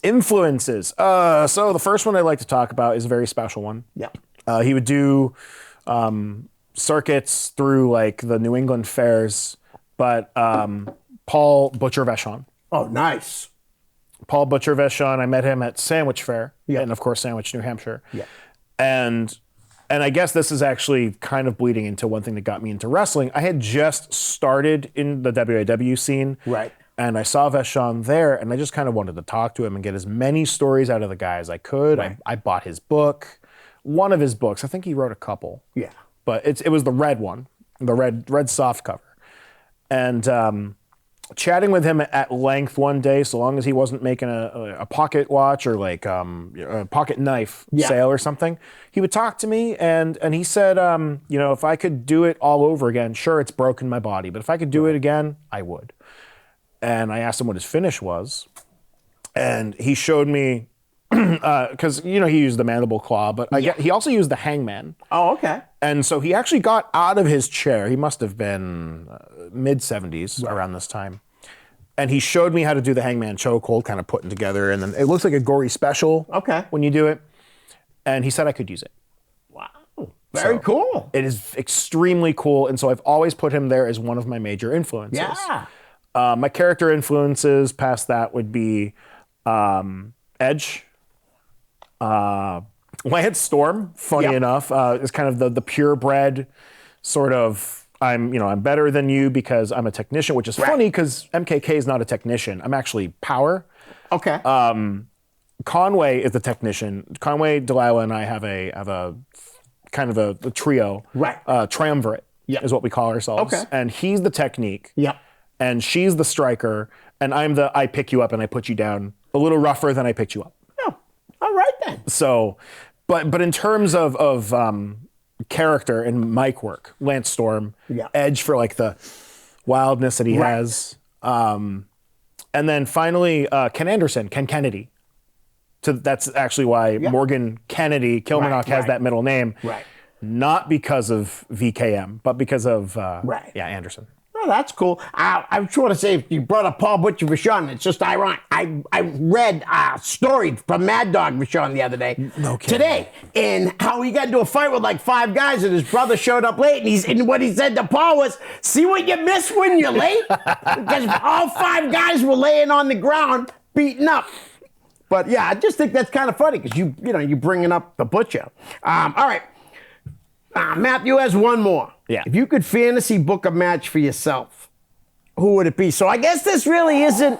Influences. So the first one I'd like to talk about is a very special one. Yep. He would do circuits through like the New England fairs, but Paul Butcher Vachon. Oh, nice. Paul Butcher Vachon, I met him at Sandwich Fair, Yeah. and of course Sandwich, New Hampshire. Yeah. And I guess this is actually kind of bleeding into one thing that got me into wrestling. I had just started in the WAW scene. Right. And I saw Vachon there, and I just kind of wanted to talk to him and get as many stories out of the guy as I could. Right. I bought his book, one of his books. I think he wrote a couple. Yeah. But it was the red one, the red soft cover. And chatting with him at length one day, so long as he wasn't making a pocket watch or like a pocket knife sale or something, he would talk to me and he said, if I could do it all over again, sure, it's broken my body, but if I could do it again, I would. And I asked him what his finish was, and he showed me because he used the mandible claw, but he also used the hangman. Oh, okay. And so he actually got out of his chair. He must have been mid-70s around this time. And he showed me how to do the hangman chokehold, kind of putting together. And then it looks like a gory special Okay. when you do it. And he said I could use it. Wow. Very cool. It is extremely cool. And so I've always put him there as one of my major influences. Yeah. My character influences past that would be Edge. Lance Storm, funny enough, is kind of the purebred sort of, I'm better than you because I'm a technician, which is funny because MKK is not a technician. I'm actually power. Okay. Conway is the technician. Conway, Delilah, and I have a kind of a trio. Right. Triumvirate is what we call ourselves. Okay. And he's the technique. Yep. And she's the striker. And I'm the I pick you up and I put you down a little rougher than I picked you up. Oh, all right then. So, but in terms of character and mic work, Lance Storm, Edge for like the wildness that he has. And then finally, Ken Kennedy. So that's actually why Morgan Kennedy, Kilmarnock has that middle name. Right. Not because of VKM, but because of Anderson. Oh, that's cool. I just want to say, if you brought up Paul Butcher Vachon, it's just ironic. I read a story from Mad Dog Vachon the other day. No kidding. Today, and how he got into a fight with like 5 guys, and his brother showed up late, and what he said to Paul was, "See what you miss when you're late?" Because all 5 guys were laying on the ground, beaten up. But yeah, I just think that's kind of funny because you're bringing up the Butcher. All right, Matthew has one more. Yeah. If you could fantasy book a match for yourself, who would it be? So I guess this really isn't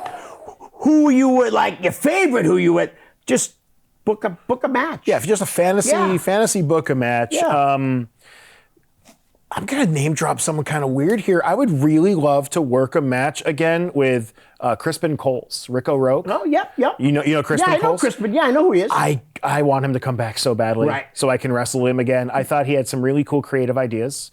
who you would like your favorite. Who you would just book a match. Yeah, if you're just a fantasy book a match. Yeah. I'm gonna name drop someone kind of weird here. I would really love to work a match again with Crispin Coles, Rick O'Rourke. Oh, yep. You know Crispin Yeah, I know Coles? Crispin. Yeah, I know who he is. I want him to come back so badly, Right. so I can wrestle him again. I thought he had some really cool creative ideas,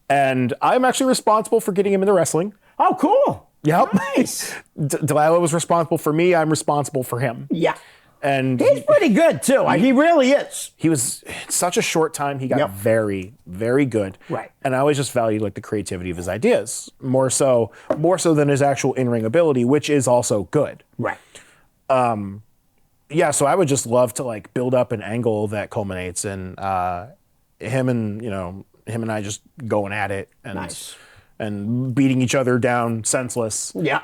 and I'm actually responsible for getting him into wrestling. Oh, cool. Yep. Nice. Delilah was responsible for me. I'm responsible for him. Yeah. And He's pretty good too. He really is. he was in such a short time. He got Yep. very, very good. Right. And I always just valued like the creativity of his ideas more so than his actual in-ring ability, which is also good. Right. Yeah. So I would just love to like build up an angle that culminates in him and I just going at it and Nice. and beating each other down senseless. Yeah.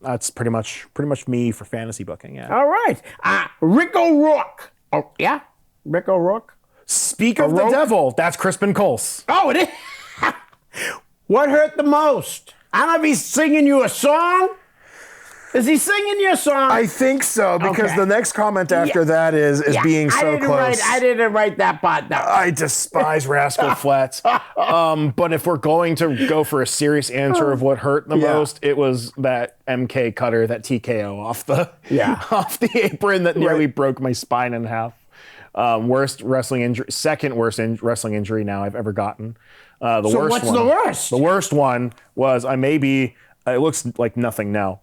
That's pretty much me for fantasy booking. Yeah. All right. Rick O'Rourke. Oh, yeah? Rick O'Rourke? Speak of the O'Rourke? devil, that's Crispin Coles. Oh, it is? What hurt the most? I don't know if he's singing you a song. Is he singing you a song? I think so, because Okay. the next comment after that is Yeah, being so close. I didn't write that part down. I despise Rascal Flatts. But if we're going to go for a serious answer of what hurt the Yeah. most, it was that MK cutter, that TKO off the off the apron that nearly broke my spine in half. Worst wrestling injury, second worst wrestling injury now I've ever gotten. The So worst what's one, the worst? The worst one was it looks like nothing now.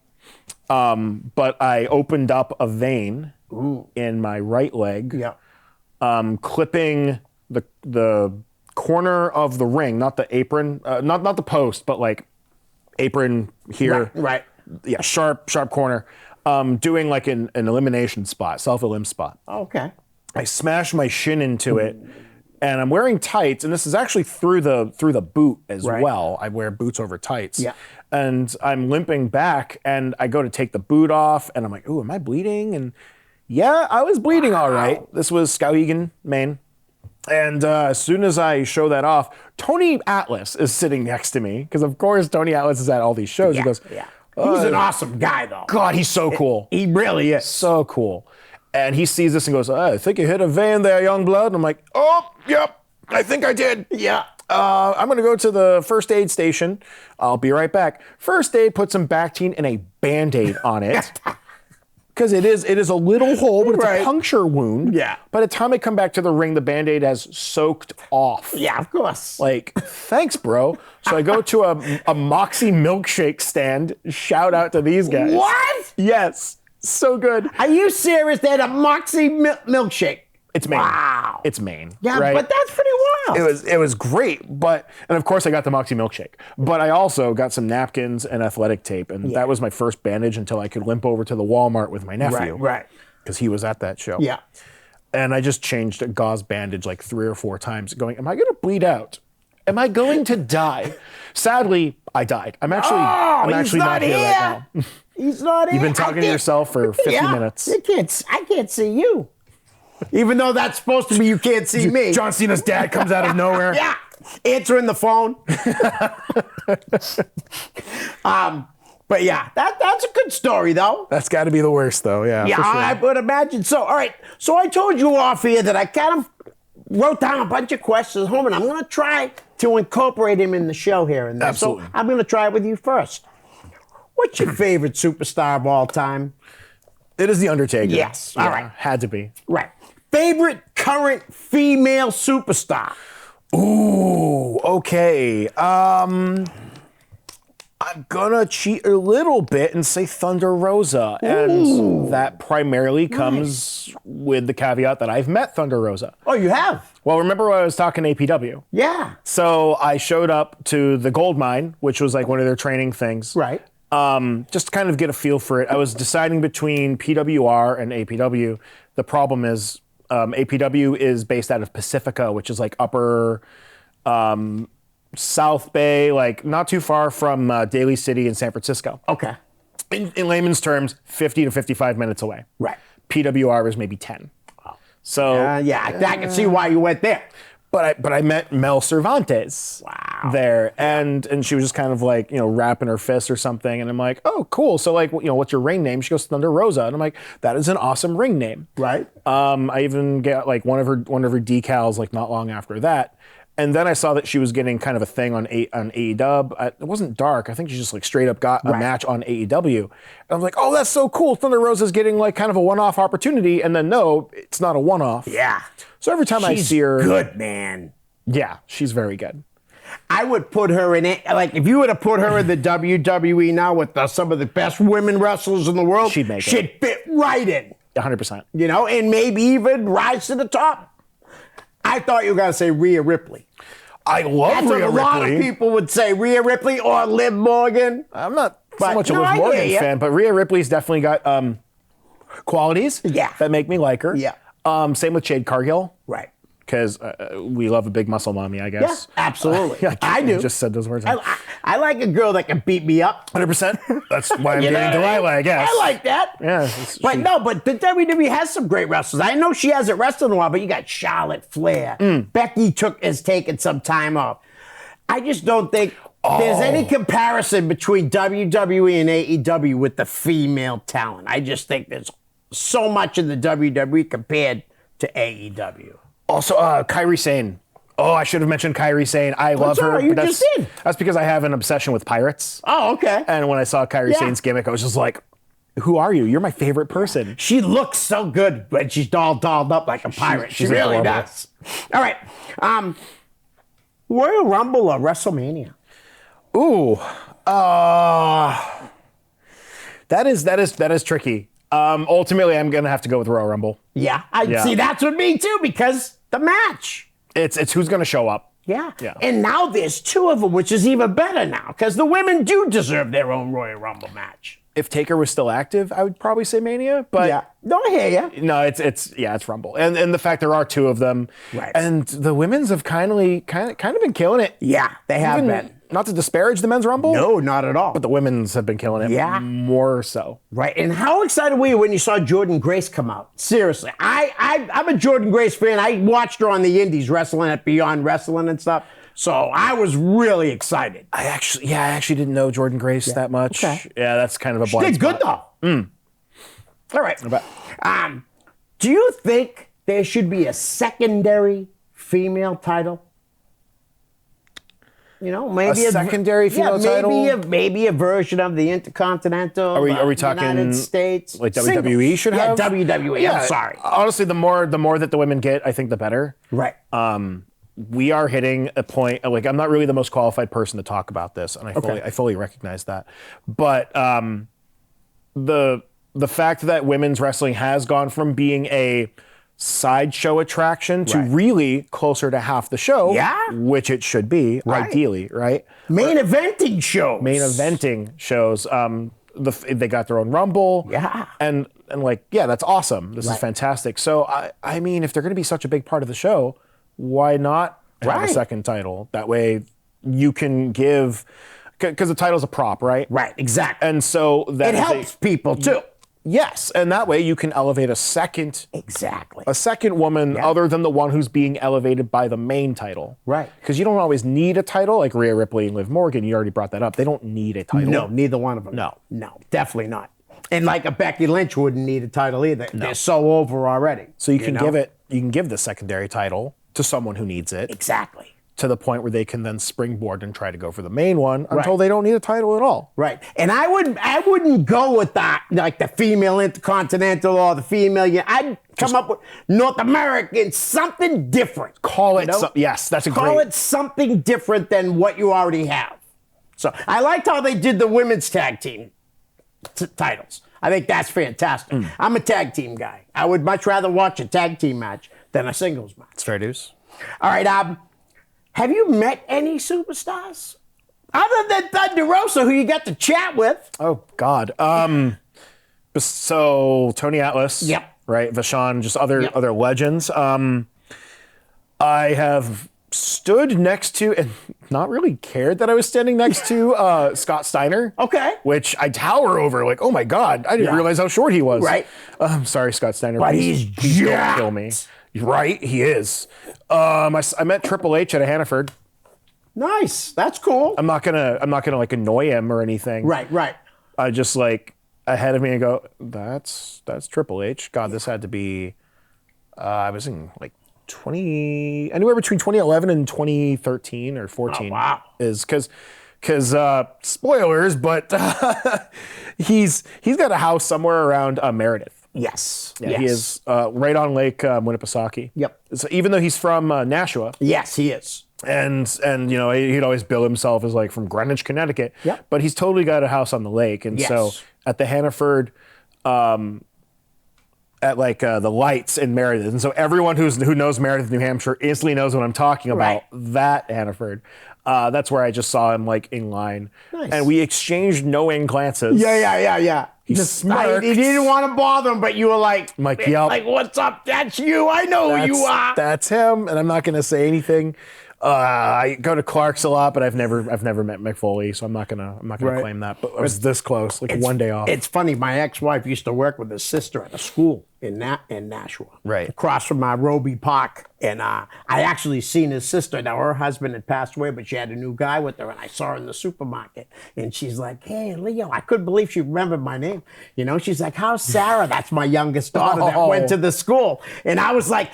But I opened up a vein in my right leg, Yeah. clipping the corner of the ring, not the apron, not the post, but like apron here. Right. Yeah, sharp corner. Doing like an elimination spot, self-elim spot. Okay. I smashed my shin into it, and I'm wearing tights, and this is actually through the boot as Right. well. I wear boots over tights. Yeah. And I'm limping back, and I go to take the boot off, and I'm like, ooh, am I bleeding? And yeah, I was bleeding all right. This was Skowhegan, Maine. And as soon as I show that off, Tony Atlas is sitting next to me, because of course Tony Atlas is at all these shows. He goes, Yeah. He's an awesome guy, though. God, he's so cool. He really is. So cool. And he sees this and goes, I think you hit a vein there, young blood. And I'm like, oh, yep, I think I did. Yeah. I'm going to go to the first aid station. I'll be right back. First aid puts some Bactine and a Band-Aid on it. Because it is a little hole, but it's Right. a puncture wound. Yeah. By the time I come back to the ring, the Band-Aid has soaked off. Yeah, of course. Like, thanks, bro. So I go to a Moxie milkshake stand. Shout out to these guys. What? Yes. So good. Are you serious? They had a Moxie milkshake. It's Maine. Wow. It's Maine. Yeah, right? but that's pretty wild. It was great, and of course I got the Moxie milkshake, but I also got some napkins and athletic tape, and that was my first bandage until I could limp over to the Walmart with my nephew, Right. because he was at that show. Yeah. And I just changed a gauze bandage like 3 or 4 times, going, am I going to bleed out? Am I going to die? Sadly, I died. I'm actually he's not here right now. He's not here. You've been talking to yourself for 50 Yeah, minutes. I can't see you. Even though that's supposed to be you can't see me. John Cena's dad comes out of nowhere. Yeah. Answering the phone. But yeah, that's a good story though. That's got to be the worst, though. Yeah. Yeah, for sure. I would imagine so. All right. So I told you off here that I kind of wrote down a bunch of questions home, and I'm going to try to incorporate him in the show here and there. Absolutely. So I'm going to try it with you first. What's your favorite superstar of all time? It is The Undertaker. Yes. All right. Had to be. Right. Favorite current female superstar? Ooh, okay. I'm gonna cheat a little bit and say Thunder Rosa, and that primarily comes with the caveat that I've met Thunder Rosa. Oh, you have? Well, remember when I was talking APW? Yeah. So I showed up to the Gold Mine, which was like one of their training things. Right. Just to kind of get a feel for it. I was deciding between PWR and APW. The problem is APW is based out of Pacifica, which is like upper South Bay, like not too far from Daly City in San Francisco. Okay. In layman's terms, 50 to 55 minutes away. Right. PWR is maybe 10. So Yeah, I can see why you went there. But I met Mel Cervantes there, and she was just kind of like, wrapping her fist or something, and I'm like, oh, cool. So like, what's your ring name? She goes, Thunder Rosa, and I'm like, that is an awesome ring name. Right. I even got like one of her decals like not long after that. And then I saw that she was getting kind of a thing on AEW. It wasn't dark. I think she just like straight up got a match on AEW. And I was like, oh, that's so cool. Thunder Rosa's getting like kind of a one-off opportunity. And then no, it's not a one-off. Yeah. So every time I She's see her, good, man. yeah, she's very good. I would put her in it. Like, if you were to put her in the WWE now with some of the best women wrestlers in the world, She'd make it. she'd fit right in. 100%. And maybe even rise to the top. I thought you were going to say Rhea Ripley. I love That's Rhea what a lot of Ripley. people would say. Rhea Ripley or Liv Morgan. I'm not so But- much a no, Liv I hear Morgan ya. fan, but Rhea Ripley's definitely got qualities that make me like her. Yeah. Same with Jade Cargill. Right. Because we love a big muscle mommy, I Yeah, guess. absolutely. I do. Just said those words. I like a girl that can beat me up. 100%. That's why I'm You know dating what I mean? Delilah, I guess. I like that. Yeah. But the WWE has some great wrestlers. I know she hasn't wrestled in a while, but you got Charlotte Flair. Becky has taken some time off. I just don't think there's any comparison between WWE and AEW with the female talent. I just think there's so much in the WWE compared to AEW. Also, Kairi Sane. Oh, I should have mentioned Kairi Sane. I love her. You but just did. That's because I have an obsession with pirates. Oh, okay. And when I saw Kairi Yeah. Sane's gimmick, I was just like, who are you? You're my favorite person. She looks so good when she's all dolled up like a pirate. She she's really adorable. does. All right. Royal Rumble or WrestleMania? Ooh. That is tricky. Ultimately, I'm going to have to go with Royal Rumble. Yeah. I see. That's with me too, because the match. It's who's going to show up. Yeah. Yeah. And now there's two of them, which is even better now, because the women do deserve their own Royal Rumble match. If Taker was still active, I would probably say Mania, but Yeah. No, I hear you. no, it's Rumble, and the fact there are two of them, Right. And the women's have kind of been killing it. Yeah, they have Even- been. Not to disparage the men's Rumble, No, not at all. but the women's have been killing it. Yeah. more so. Right. And how excited were you when you saw Jordan Grace come out? Seriously. I'm a Jordan Grace fan. I watched her on the Indies wrestling at Beyond Wrestling and stuff. So I was really excited. I actually didn't know Jordan Grace that much. Okay. Yeah, that's kind of a blind Did good spot. though. All right. Do you think there should be a secondary female title? Maybe A secondary female title? Maybe a version of the Intercontinental. Are we talking United States? like Singles. WWE should have? Yeah, WWE. I'm sorry. Honestly, the more that the women get, I think the better. Right. We are hitting a point. Like, I'm not really the most qualified person to talk about this, and Okay. I fully recognize that. But the fact that women's wrestling has gone from being a sideshow attraction to Right. really closer to half the show, Yeah. which it should be, Right. ideally, right? Main eventing shows. Main eventing shows. They got their own Rumble. Yeah. And like, yeah, that's awesome. This is Right. fantastic. So I mean, if they're going to be such a big part of the show, why not have Right. a second title? That way you can give, because the title's a prop, right? Right, exactly. And so that it is helps people too. yes, and that way you can elevate a second Exactly. woman Yeah. other than the one who's being elevated by the main title. Right. Because you don't always need a title, like Rhea Ripley and Liv Morgan. You already brought that up. They don't need a title. No, neither one of them. No. No, definitely not. And like a Becky Lynch wouldn't need a title either. They're so over already. So you can give the secondary title to someone who needs it, Exactly. to the point where they can then springboard and try to go for the main one until Right. they don't need a title at all. Right. And I wouldn't go with that, like the female intercontinental or the female. I'd come up with North American, something different. Call it, You know? yes, that's a Call great. it something different than what you already have. So I liked how they did the women's tag team titles. I think that's fantastic. I'm a tag team guy. I would much rather watch a tag team match than a singles match. It's fair dues. All right, have you met any superstars? Other than Thunder Rosa, who you got to chat with. Oh God. So Tony Atlas. Yep. Right. Vashon. Just other Yep. other legends. I have stood next to and not really cared that I was standing next to Scott Steiner. Okay. Which I tower over. Like, oh my God, I didn't Yeah. realize how short he was. Right. Sorry, Scott Steiner. But please, he's please don't jacked. kill me. Right, he is. I met Triple H at a Hannaford. Nice. That's cool. I'm not gonna like annoy him or anything. Right. I just like ahead of me and go, that's Triple H. God, this had to be. I was in like anywhere between 2011 and 2013 or 14. Oh, wow. Is because spoilers, but he's got a house somewhere around Meredith. Yes. Yeah, he is right on Lake Winnipesaukee. Yep. So even though he's from Nashua, Yes, he is. and you know he'd always bill himself as like from Greenwich, Connecticut. Yep. But he's totally got a house on the lake, and so Yes. at the Hannaford, at like the lights in Meredith, and so everyone who knows Meredith, New Hampshire, instantly knows what I'm talking about. Right. That Hannaford. That's where I just saw him like in line, Nice. and we exchanged knowing glances. Yeah. He smirked. He didn't want to bother him, but you were like, Like, yep. like, what's up? That's you. I know who you are. That's him, and I'm not going to say anything. I go to Clark's a lot, but I've never met Mick Foley, so I'm not gonna Right. claim that. But I was this close, like one day off. It's funny. My ex-wife used to work with his sister at a school in Nashua, Right. across from Roby Park. And I actually seen his sister. Now her husband had passed away, but she had a new guy with her, and I saw her in the supermarket. And she's like, "Hey, Leo," I couldn't believe she remembered my name. You know, she's like, "How's Sarah?" That's my youngest daughter that went to the school. And I was like,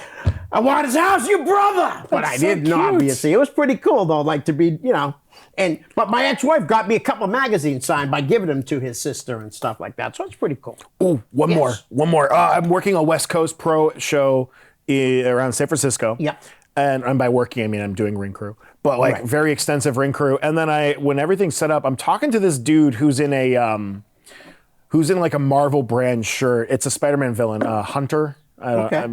"I want his how's your brother?" But I so didn't know, cute. obviously. It was pretty cool though, like to be, you know. But my ex-wife got me a couple of magazines signed by giving them to his sister and stuff like that. So it's pretty cool. Oh, one Yes. more. I'm working a West Coast Pro show around San Francisco. Yep. And by working, I mean I'm doing ring crew, but like Right. very extensive ring crew. And then when everything's set up, I'm talking to this dude who's in like a Marvel brand shirt. It's a Spider-Man villain, Hunter. Okay.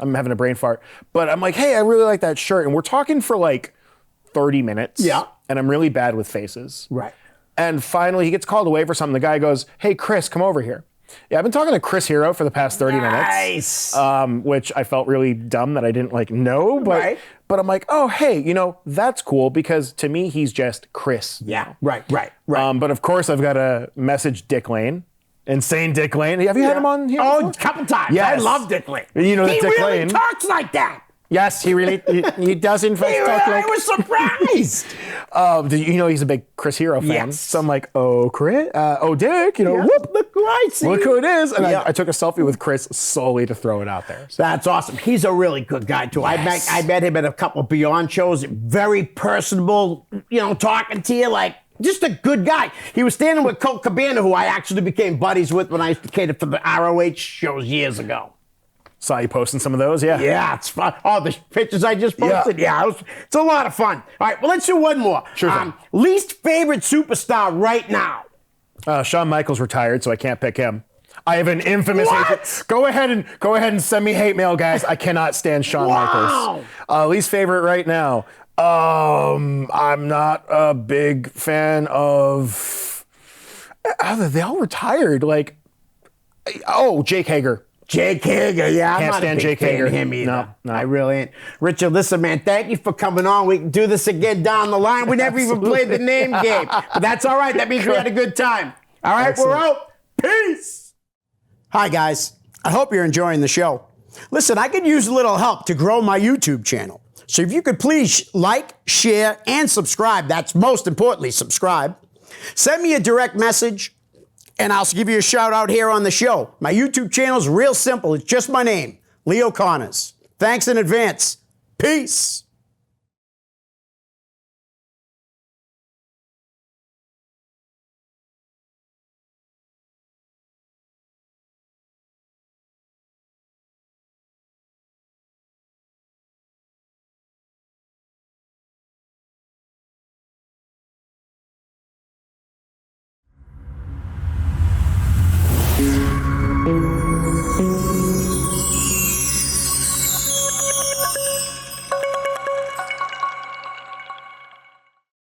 I'm having a brain fart, but I'm like, hey, I really like that shirt, and we're talking for like 30 minutes. Yeah. And I'm really bad with faces. Right. And finally, he gets called away for something. The guy goes, "Hey, Chris, come over here." Yeah, I've been talking to Chris Hero for the past 30 minutes. Nice. Which I felt really dumb that I didn't like know, but Right. but I'm like, oh, hey, you know, that's cool because to me, he's just Chris. Yeah. Right. Right. But of course, I've got to message Dick Lane. Insane Dick Lane. Have you had him on here? Oh, before? a couple times. Yes. I love Dick Lane. You know that he Dick really Lane- talks like that. Yes, he really he does in fact talk I like. was surprised. You know he's a big Chris Hero fan. Yes. So I'm like, oh Chris, oh Dick, you know, Yeah, whoop, look who I see. look who it is. And Yeah. I took a selfie with Chris solely to throw it out there. So. That's awesome. He's a really good guy too. Yes. I met him at a couple of Beyond shows. Very personable, you know, talking to you like just a good guy. He was standing with Colt Cabana, who I actually became buddies with when I used to cater for the ROH shows years ago. Saw you posting some of those, yeah. Yeah, it's fun. Oh, the pictures I just posted. Yeah, it's a lot of fun. All right, well, let's do one more. Sure thing. Least favorite superstar right now. Shawn Michaels retired, so I can't pick him. I have an infamous What? hatred. Go ahead and send me hate mail, guys. I cannot stand Shawn Wow. Michaels. Least favorite right now. I'm not a big fan of. They all retired. Like, Jake Hager. Jake Hager, yeah, I'm Can't not stand a big Jake fan Hager. of him either. No. I really ain't. Richard, listen, man, thank you for coming on. We can do this again down the line. We never even played the name game, but that's all right. That means we had a good time. All right, Excellent. we're out. Peace. Hi, guys. I hope you're enjoying the show. Listen, I could use a little help to grow my YouTube channel. So if you could please like, share, and subscribe. That's most importantly, subscribe. Send me a direct message, and I'll give you a shout out here on the show. My YouTube channel is real simple. It's just my name, Leo Connors. Thanks in advance. Peace.